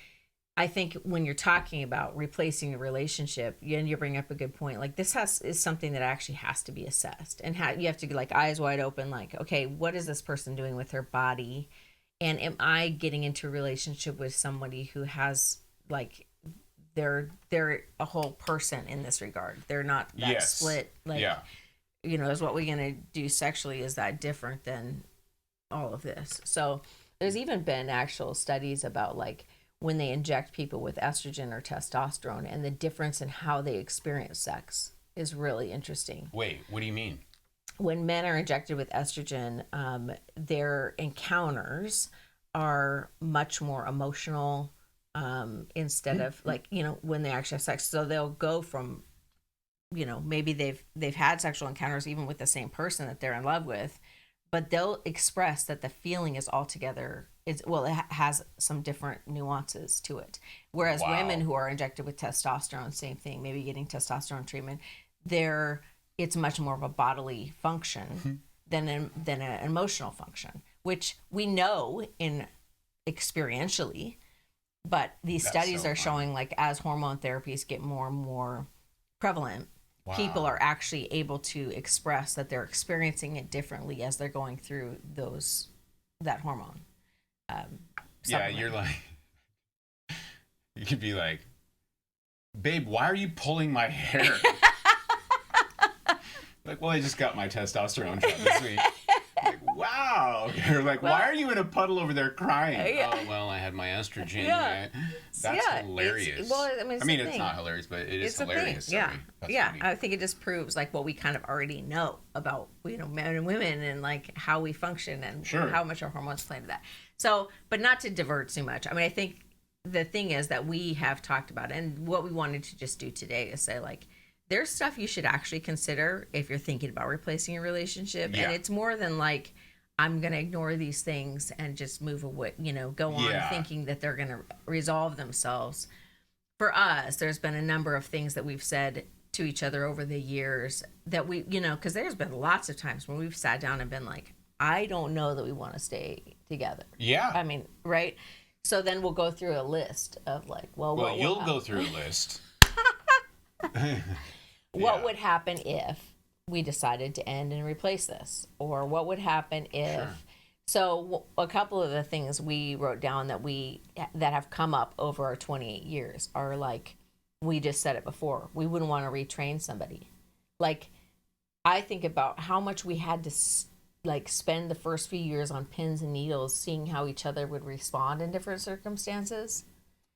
S1: I think when you're talking about replacing a relationship, and you bring up a good point, like is something that actually has to be assessed, and you have to be like eyes wide open, like, okay, what is this person doing with her body, and am I getting into a relationship with somebody who has like they're a whole person in this regard? They're not that split, like, is what we're gonna do sexually, is that different than all of this? So there's even been actual studies about like when they inject people with estrogen or testosterone, and the difference in how they experience sex is really interesting.
S2: Wait, what do you mean?
S1: When men are injected with estrogen, their encounters are much more emotional, instead of like, when they actually have sex. So they'll go from, maybe they've had sexual encounters even with the same person that they're in love with, but they'll express that the feeling is altogether, it has some different nuances to it. Whereas women who are injected with testosterone, same thing, maybe getting testosterone treatment, it's much more of a bodily function than an emotional function, which we know experientially, but these studies are showing, like, as hormone therapies get more and more prevalent, people are actually able to express that they're experiencing it differently as they're going through that hormone.
S2: You're like, you could be like, babe, why are you pulling my hair? Like, well, I just got my testosterone shot this week. Like, wow. Or like, why are you in a puddle over there crying? Oh, well, I had my estrogen. That's hilarious. It's not hilarious, but it is hilarious.
S1: Yeah. Funny. I think it just proves like what we kind of already know about, men and women, and like how we function, and how much our hormones play into that. So, but not to divert too much. I think the thing is that we have talked about, and what we wanted to just do today is say, like, there's stuff you should actually consider if you're thinking about replacing a relationship. And it's more than like, I'm going to ignore these things and just move away, go on thinking that they're going to resolve themselves. For us, there's been a number of things that we've said to each other over the years that we, because there's been lots of times when we've sat down and been like, I don't know that we want to stay together.
S2: Yeah.
S1: Right? So then we'll go through a list of like, well,
S2: you'll go through a list.
S1: What would happen if we decided to end and replace this? Or what would happen if... Sure. So a couple of the things we wrote down that have come up over our 28 years are like, we just said it before, we wouldn't want to retrain somebody. Like, I think about how much we had to spend the first few years on pins and needles, seeing how each other would respond in different circumstances.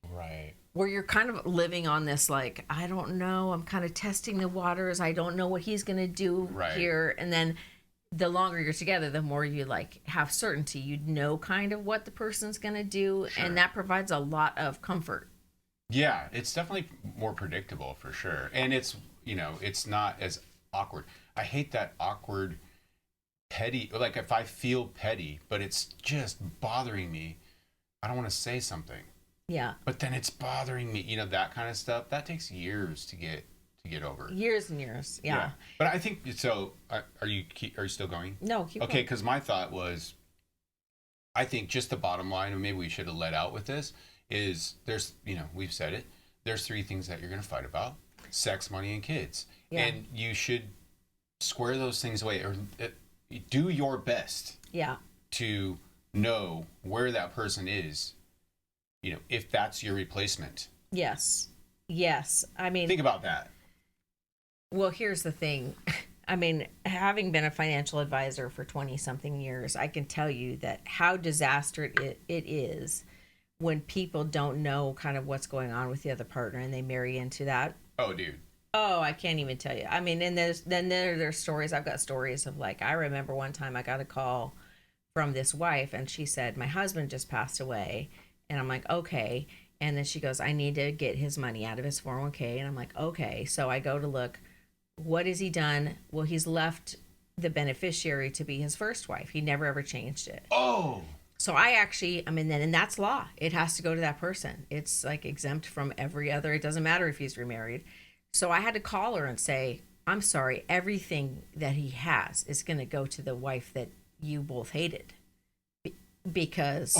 S2: Right.
S1: Where you're kind of living on this, like, I don't know, I'm kind of testing the waters, I don't know what he's going to do here. And then the longer you're together, the more you like have certainty. You know kind of what the person's going to do. Sure. And that provides a lot of comfort.
S2: Yeah, it's definitely more predictable for sure. And it's, it's not as awkward. I hate that awkward, petty, like if I feel petty, but it's just bothering me, I don't want to say something.
S1: Yeah.
S2: But then it's bothering me, that kind of stuff. That takes years to get over.
S1: Years and years. Yeah.
S2: But I think so. Are you still going?
S1: No, keep going.
S2: Okay, because my thought was, I think just the bottom line, and maybe we should have let out with this, is there's, we've said it. There's 3 things that you're going to fight about: sex, money, and kids. Yeah. And you should square those things away, or do your best.
S1: Yeah.
S2: To know where that person is. If that's your replacement.
S1: Yes. Think
S2: about that.
S1: Well, here's the thing. Having been a financial advisor for 20-something years, I can tell you that how disastrous it is when people don't know kind of what's going on with the other partner and they marry into that.
S2: Oh, dude.
S1: Oh, I can't even tell you. And there's stories. I've got stories of like, I remember one time I got a call from this wife and she said, my husband just passed away. And I'm like, okay. And then she goes, I need to get his money out of his 401k. And I'm like, okay. So I go to look, what has he done? Well, he's left the beneficiary to be his first wife. He never ever changed it.
S2: Oh.
S1: So I actually, and that's law. It has to go to that person. It's like exempt from every other. It doesn't matter if he's remarried. So I had to call her and say, I'm sorry, everything that he has is going to go to the wife that you both hated. because,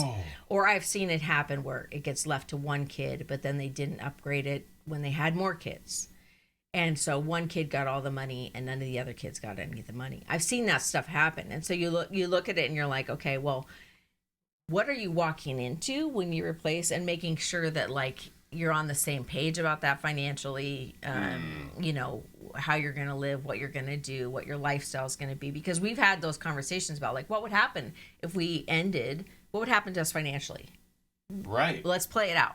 S1: or I've seen it happen where it gets left to one kid, but then they didn't upgrade it when they had more kids. And so one kid got all the money and none of the other kids got any of the money. I've seen that stuff happen. And so you look at it and you're like, okay, well, what are you walking into when you replace, and making sure that like you're on the same page about that financially, you know, how you're going to live, what you're going to do, what your lifestyle is going to be. Because we've had those conversations about like, what would happen if we ended, what would happen to us financially?
S2: Right.
S1: Let's play it out.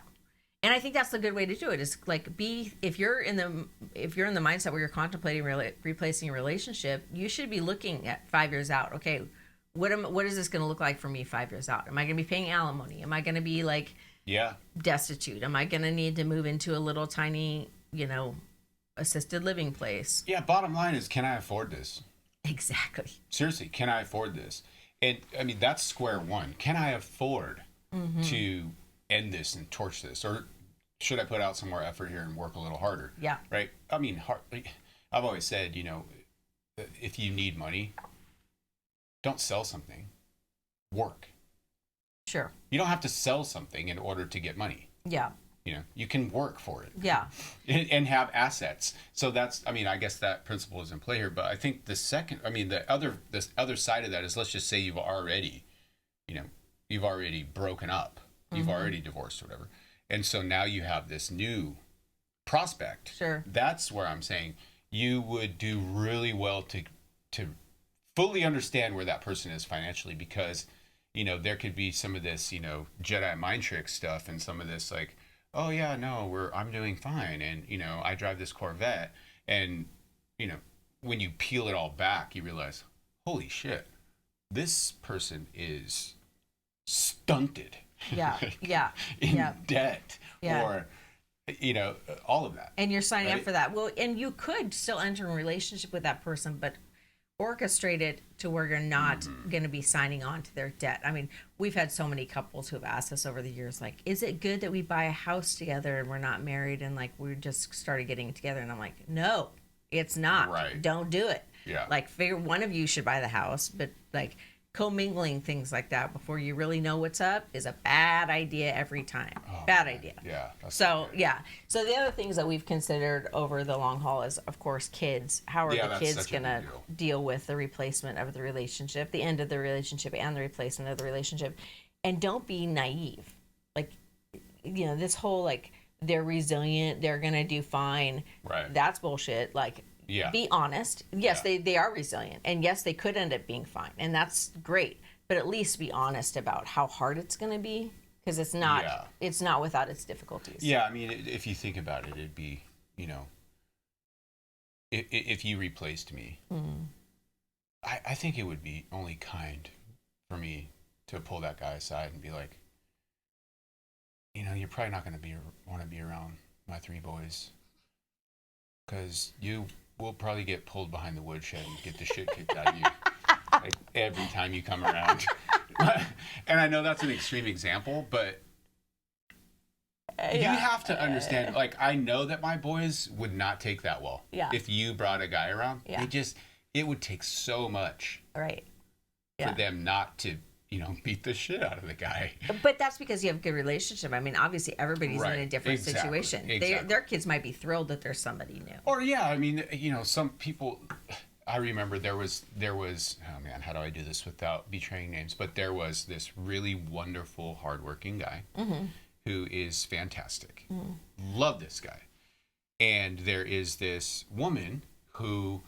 S1: And I think that's the good way to do it, is like if you're in the mindset where you're contemplating replacing a relationship, you should be looking at 5 years out. Okay, what is this going to look like for me 5 years out? Am I going to be paying alimony? Am I going to be like destitute? Am I going to need to move into a little tiny, you know, assisted living place?
S2: Yeah, bottom line is, can I afford this?
S1: Exactly.
S2: Seriously, can I afford this? And I mean, that's square one. Can I afford to end this and torch this? Or should I put out some more effort here and work a little harder?
S1: Yeah.
S2: Right? I mean, I've always said, you know, if you need money, don't sell something. Work.
S1: Sure.
S2: You don't have to sell something in order to get money.
S1: Yeah.
S2: You know, you can work for it.
S1: Yeah.
S2: And have assets. So that's, I mean, I guess that principle is in play here. But I think this other side of that is, let's just say you've already broken up. You've already divorced or whatever. And so now you have this new prospect.
S1: Sure.
S2: That's where I'm saying you would do really well to fully understand where that person is financially, because, you know, there could be some of this, you know, Jedi mind trick stuff, and some of this like, oh yeah, no, I'm doing fine, and you know, I drive this Corvette, and you know, when you peel it all back, you realize, holy shit, this person is stunted.
S1: Yeah. Yeah.
S2: in debt.
S1: Yeah.
S2: Or, you know, all of that.
S1: And you're signing up for that. Well, and you could still enter a relationship with that person, but orchestrate it to where you're not going to be signing on to their debt. I mean, we've had so many couples who have asked us over the years, like, is it good that we buy a house together and we're not married and like we just started getting together? And I'm like, no, it's not.
S2: Right.
S1: Don't do it.
S2: Yeah.
S1: Like, figure one of you should buy the house, but like commingling things like that before you really know what's up is a bad idea every time. Bad idea.
S2: Yeah.
S1: So the other things that we've considered over the long haul is, of course, kids. How are the kids gonna deal with the replacement of the relationship, the end of the relationship, and the replacement of the relationship? And don't be naive. Like, you know, this whole like, they're resilient, they're gonna do fine.
S2: Right.
S1: That's bullshit. Like, be honest. Yes, they are resilient, and yes, they could end up being fine, and that's great. But at least be honest about how hard it's going to be, because it's not without its difficulties.
S2: Yeah, I mean, if you think about it, it'd be, you know, if you replaced me, I think it would be only kind for me to pull that guy aside and be like, you know, you're probably not going to want to be around my 3 boys, because you will probably get pulled behind the woodshed and get the shit kicked out of you like, every time you come around. And I know that's an extreme example, but you have to understand, like, I know that my boys would not take that well.
S1: Yeah.
S2: If you brought a guy around, it would take so much for them not to, you know, beat the shit out of the guy.
S1: But that's because you have a good relationship. I mean, obviously everybody's in a different situation. Their kids might be thrilled that there's somebody new.
S2: Or I mean, you know, some people, I remember there was, oh man, how do I do this without betraying names? But there was this really wonderful, hardworking guy who is fantastic. Love this guy. And there is this woman who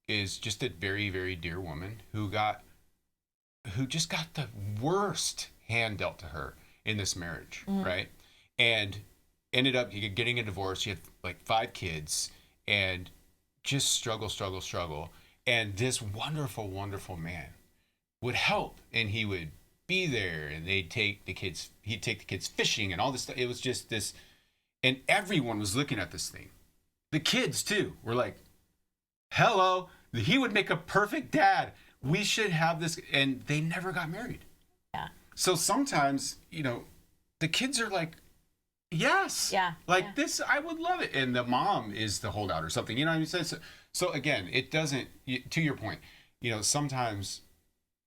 S2: is just a very, very dear woman who just got the worst hand dealt to her in this marriage, right? And ended up getting a divorce. She had like 5 kids and just struggle. And this wonderful, wonderful man would help, and he would be there, and he'd take the kids fishing and all this stuff. It was just this, and everyone was looking at this thing. The kids too were like, hello, he would make a perfect dad. We should have this, and they never got married.
S1: Yeah.
S2: So sometimes, you know, the kids are like, yes. Yeah. Like this, I would love it. And the mom is the holdout or something, you know what I mean? So again, it doesn't, to your point, you know, sometimes,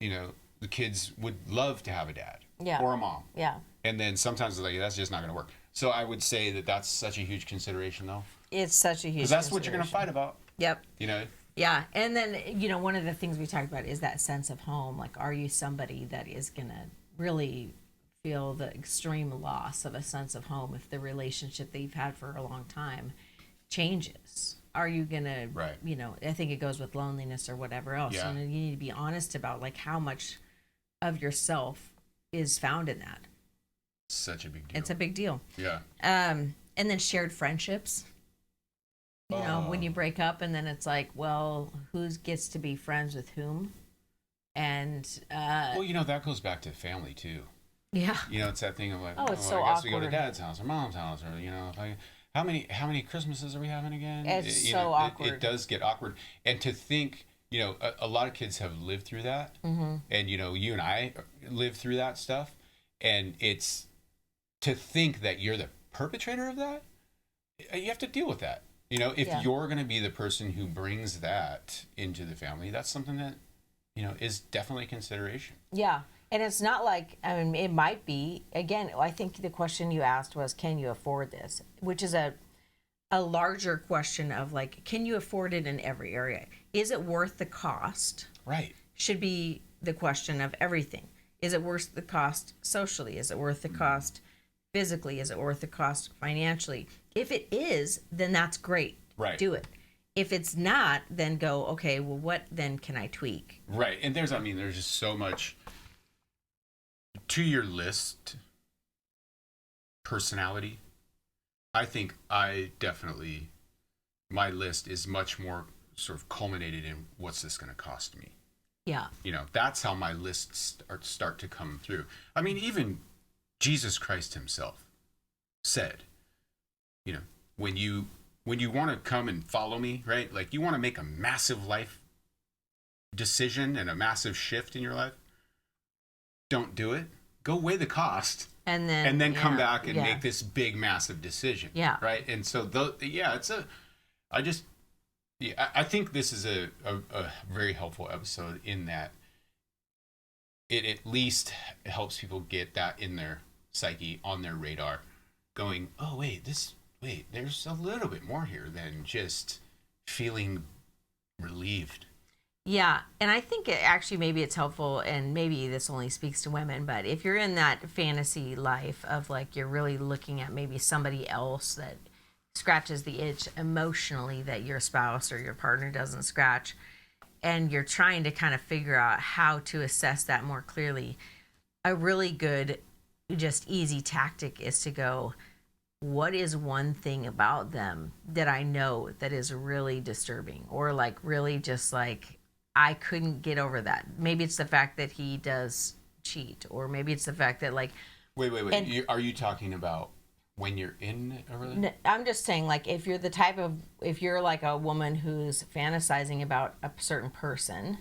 S2: you know, the kids would love to have a dad
S1: Yeah.
S2: or a mom.
S1: Yeah.
S2: And then sometimes it's like, that's just not going to work. So I would say that that's such a huge consideration, though.
S1: It's such a huge
S2: Because that's what you're going to fight about.
S1: Yep.
S2: You know?
S1: Yeah. And then, you know, one of the things we talked about is that sense of home. Like, are you somebody that is going to really feel the extreme loss of a sense of home if the relationship that you've had for a long time changes? Are you going to,
S2: Right.
S1: you know, I think it goes with loneliness or whatever else.
S2: Yeah.
S1: And you need to be honest about, like, how much of yourself is found in that.
S2: Such a big deal.
S1: It's a big deal.
S2: Yeah.
S1: And then shared friendships. You know, when you break up and then it's like, well, who gets to be friends with whom? And
S2: well, you know, that goes back to family too.
S1: yeah.
S2: You know, it's that thing of like,
S1: Oh, it's so
S2: I guess we go to
S1: awkward.
S2: dad's house or mom's house, or you know, like, how many Christmases are we having again?
S1: It's
S2: You
S1: so
S2: know,
S1: awkward.
S2: It does get awkward, and to think, you know, a lot of kids have lived through that, and you know, you and I lived through that stuff, and it's to think that you're the perpetrator of that. You have to deal with that. You know, if
S1: Yeah.
S2: you're going to be the person who brings that into the family, that's something that, you know, is definitely a consideration.
S1: Yeah. And it's not like, I mean, it might be, again, I think the question you asked was, can you afford this? Which is a larger question of like, can you afford it in every area? Is it worth the cost?
S2: Right.
S1: Should be the question of everything. Is it worth the cost socially? Is it worth the cost physically? Is it worth the cost financially? If it is, then that's great.
S2: Right.
S1: Do it. If it's not, then go, okay, well, what then can I tweak?
S2: Right. And there's just so much to your list. Personality. I think my list is much more sort of culminated in what's this going to cost me.
S1: Yeah.
S2: You know, that's how my lists start to come through. I mean, even Jesus Christ himself said, you know, when you want to come and follow me, right? Like you want to make a massive life decision and a massive shift in your life, don't do it. Go weigh the cost
S1: And then
S2: come back and make this big massive decision.
S1: Yeah.
S2: Right? And so I think this is a very helpful episode in that it at least helps people get that in their psyche, on their radar, going, oh, wait, there's a little bit more here than just feeling relieved.
S1: Yeah, and I think maybe it's helpful, and maybe this only speaks to women, but if you're in that fantasy life of like you're really looking at maybe somebody else that scratches the itch emotionally that your spouse or your partner doesn't scratch, and you're trying to kind of figure out how to assess that more clearly, a really good, just easy tactic is to go, what is one thing about them that I know that is really disturbing, or like really just like I couldn't get over that. Maybe it's the fact that he does cheat, or maybe it's the fact that like.
S2: Wait. Are you talking about when you're in a relationship?
S1: I'm just saying, like, if you're like a woman who's fantasizing about a certain person,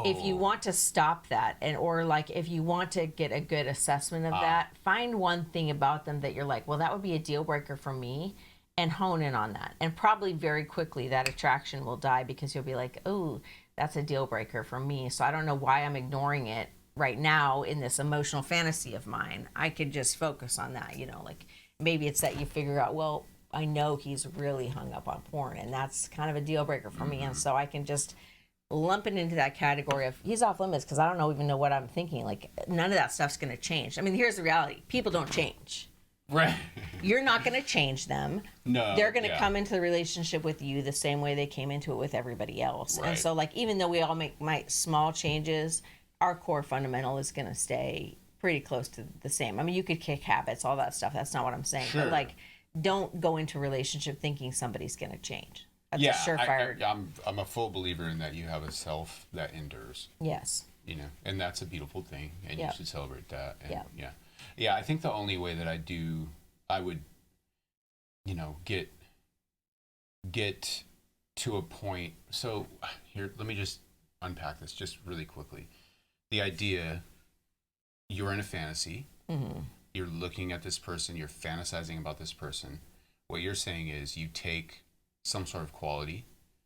S1: if you want to stop that, or like if you want to get a good assessment of that, find one thing about them that you're like, well, that would be a deal breaker for me, and hone in on that. And probably very quickly that attraction will die, because you'll be like, oh, that's a deal breaker for me. So I don't know why I'm ignoring it right now in this emotional fantasy of mine. I could just focus on that, you know, like maybe it's that you figure out, well, I know he's really hung up on porn, and that's kind of a deal breaker for me. And so I can just lump it into that category of he's off limits, because I don't even know what I'm thinking. Like none of that stuff's going to change. I mean, here's the reality. People don't change.
S2: Right.
S1: You're not going to change them.
S2: No.
S1: They're going to come into the relationship with you the same way they came into it with everybody else.
S2: Right.
S1: And so, like, even though we all make small changes, our core fundamental is going to stay pretty close to the same. I mean, you could kick habits, all that stuff. That's not what I'm saying.
S2: Sure.
S1: But, like, don't go into a relationship thinking somebody's going to change. That's
S2: Yeah,
S1: a surefire.
S2: I'm a full believer in that. You have a self that endures.
S1: Yes.
S2: You know, and that's a beautiful thing, and you should celebrate that. And yeah. I think the only way that I would, you know, get to a point. So here, let me just unpack this just really quickly. The idea, you're in a fantasy.
S1: Mm-hmm.
S2: You're looking at this person. You're fantasizing about this person. What you're saying is you take some sort of quality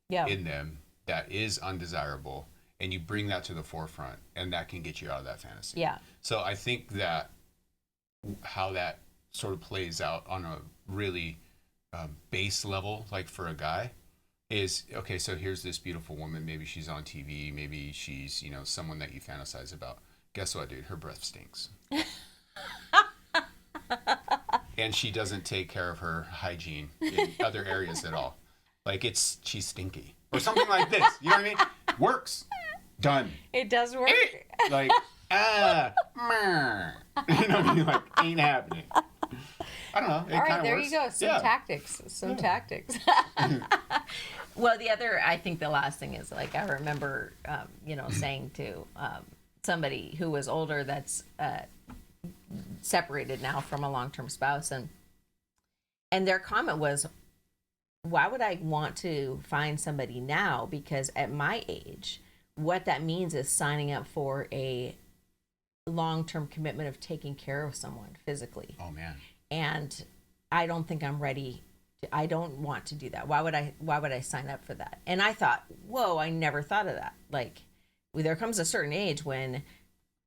S2: in them that is undesirable, and you bring that to the forefront, and that can get you out of that fantasy.
S1: Yeah.
S2: So I think that how that sort of plays out on a really base level, like for a guy, is okay. So here's this beautiful woman. Maybe she's on TV. Maybe she's, you know, someone that you fantasize about. Guess what, dude? Her breath stinks. And she doesn't take care of her hygiene in other areas at all. Like she's stinky or something like this. You know what I mean? Works. Done.
S1: It does work.
S2: Like, meh. You know what I mean? Like, ain't happening. I don't know. It
S1: All right,
S2: kinda
S1: there
S2: works.
S1: you go. Some tactics. Some tactics. Well, I think the last thing is, like, I remember, saying to somebody who was older that's separated now from a long-term spouse, and their comment was, why would I want to find somebody now? Because at my age, what that means is signing up for a long-term commitment of taking care of someone physically.
S2: Oh, man.
S1: And I don't think I'm ready. I don't want to do that. Why would I sign up for that? And I thought, whoa, I never thought of that. Like, there comes a certain age when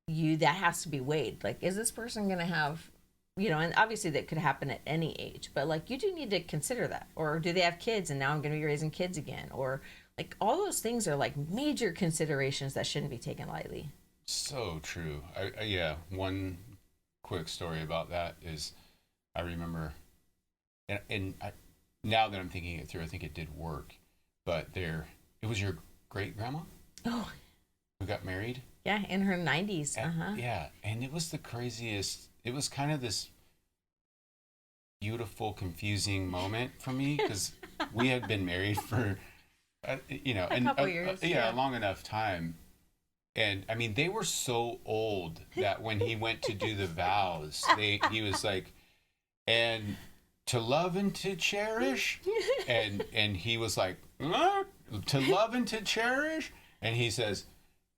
S1: that has to be weighed. Like, is this person going to have, and obviously that could happen at any age, but like, you do need to consider that. Or do they have kids and now I'm going to be raising kids again? Or like, all those things are like major considerations that shouldn't be taken lightly.
S2: So true. Yeah. One quick story about that is I remember, and now that I'm thinking it through, I think it did work, but it was your great grandma who got married.
S1: Yeah, in her 90s.
S2: Yeah, and it was the craziest. It was kind of this beautiful, confusing moment for me because we had been married for, a
S1: couple years.
S2: A long enough time. And I mean, they were so old that when he went to do the vows, he was like, and to love and to cherish, and he was like, to love and to cherish, and he says,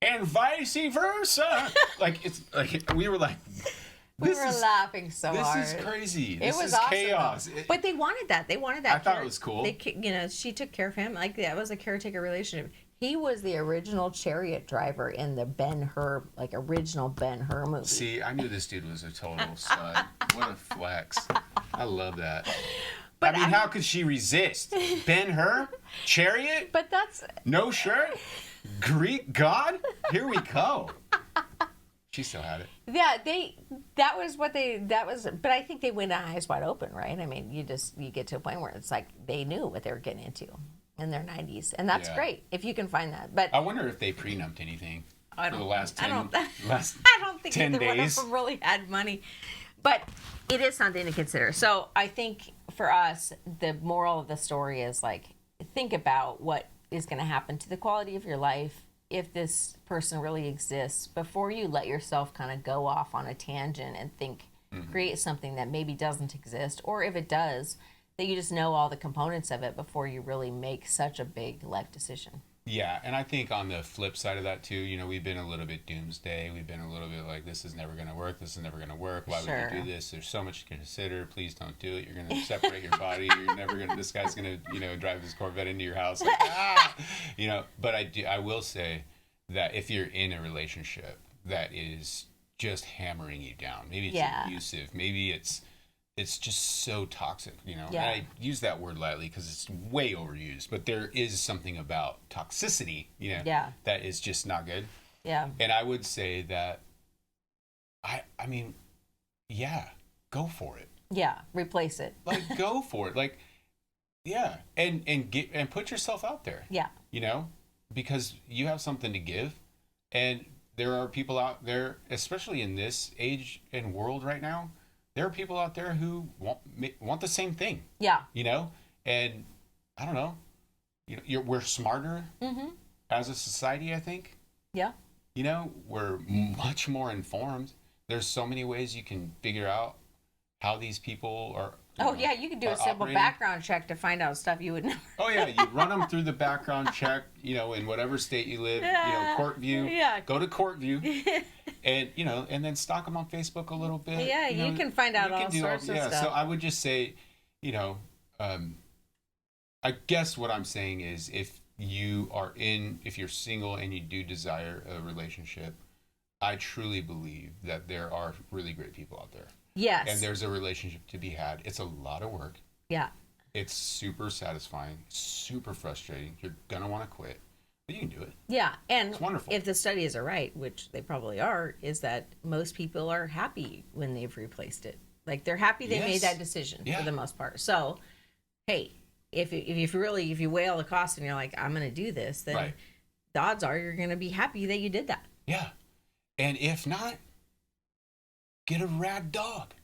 S2: and vice versa. Like, it's like we were like,
S1: we were laughing so hard.
S2: This is crazy.
S1: This was
S2: is
S1: awesome,
S2: chaos.
S1: But they wanted that. I
S2: thought it was cool.
S1: She took care of him. Like, that was a caretaker relationship. He was the original chariot driver in the Ben-Hur, like original Ben-Hur movie.
S2: See, I knew this dude was a total stud. What a flex. I love that.
S1: But
S2: I mean, how could she resist? Ben-Hur? Chariot?
S1: But that's...
S2: No shirt? Greek god? Here we go. She still had it.
S1: Yeah, but I think they went eyes wide open, right? I mean, you get to a point where it's like they knew what they were getting into in their 90s, and that's great if you can find that. But
S2: I wonder if they prenupped anything for the last 10
S1: I don't think
S2: 10
S1: either one
S2: days.
S1: of them really had money. But it is something to consider. So I think for us, the moral of the story is, like, think about what is going to happen to the quality of your life if this person really exists before you let yourself kind of go off on a tangent and create something that maybe doesn't exist, or if it does, that you just know all the components of it before you really make such a big life decision.
S2: Yeah, and I think on the flip side of that too, we've been a little bit doomsday. We've been a little bit like, this is never going to work. This is never going to work. Why would you do this? There's so much to consider. Please don't do it. You're going to separate your body. You're never going to, this guy's going to, drive his Corvette into your house. Like, but I will say that if you're in a relationship that is just hammering you down, maybe it's abusive, maybe it's just so toxic, And I use that word lightly because it's way overused, but there is something about toxicity, that is just not good.
S1: Yeah.
S2: And I would say that, I mean, go for it.
S1: Yeah, replace it.
S2: Like, go for it. Like, yeah, and put yourself out there.
S1: Yeah.
S2: Because you have something to give, and there are people out there, especially in this age and world right now. There are people out there who want the same thing.
S1: Yeah.
S2: And I don't know. We're smarter as a society, I think.
S1: Yeah.
S2: We're much more informed. There's so many ways you can figure out how these people are.
S1: You can do a simple background check to find out stuff you would never.
S2: Oh yeah, you run them through the background check. In whatever state you live. Courtview. Yeah. Go to Courtview. And and then stalk them on Facebook a little bit.
S1: Yeah, you can find out all sorts of stuff.
S2: So I would just say, I guess what I'm saying is, if if you're single and you do desire a relationship, I truly believe that there are really great people out there.
S1: Yes.
S2: And there's a relationship to be had. It's a lot of work.
S1: Yeah.
S2: It's super satisfying, super frustrating. You're going to want to quit, but you can do it.
S1: Yeah. And
S2: it's wonderful.
S1: If the studies are right, which they probably are, is that most people are happy when they've replaced it. Like they're happy they made that decision for the most part. So, hey, if you weigh all the costs and you're like, I'm going to do this, then the odds are you're going to be happy that you did that.
S2: Yeah. And if not, get a rad dog.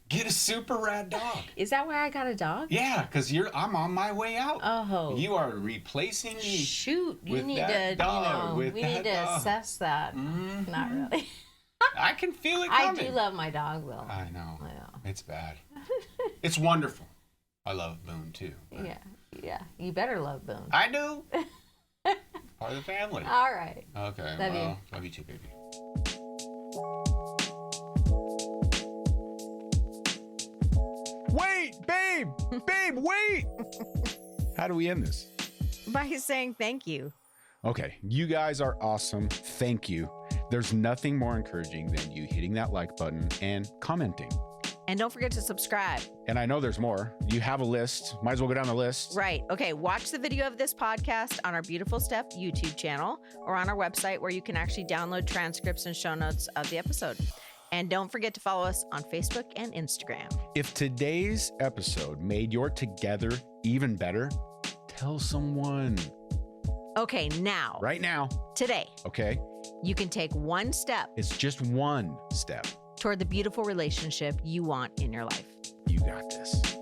S2: Get a super rad dog.
S1: Is that why I got a dog?
S2: Yeah, because I'm on my way out.
S1: Oh.
S2: You are replacing me.
S1: Shoot, you
S2: with
S1: need
S2: that
S1: to,
S2: dog,
S1: we need to assess that.
S2: Mm-hmm.
S1: Not really.
S2: I can feel it coming.
S1: I do love my dog, though.
S2: I know. It's bad. It's wonderful. I love Boone, too.
S1: Yeah. You better love Boone.
S2: I do. Part of the family.
S1: All right.
S2: Okay.
S1: Love you.
S2: Love you too, baby. Wait, babe! Babe, wait! How do we end this?
S1: By saying thank you.
S2: Okay, you guys are awesome. Thank you. There's nothing more encouraging than you hitting that like button and commenting.
S1: And don't forget to subscribe.
S2: And I know there's more. You have a list. Might as well go down the list.
S1: Right. Okay. Watch the video of this podcast on our Beautiful Step YouTube channel or on our website where you can actually download transcripts and show notes of the episode. And don't forget to follow us on Facebook and Instagram.
S2: If today's episode made your together even better, tell someone.
S1: Okay, now.
S2: Right now.
S1: Today.
S2: Okay.
S1: You can take one step.
S2: It's just one step.
S1: Toward the beautiful relationship you want in your life.
S2: You got this.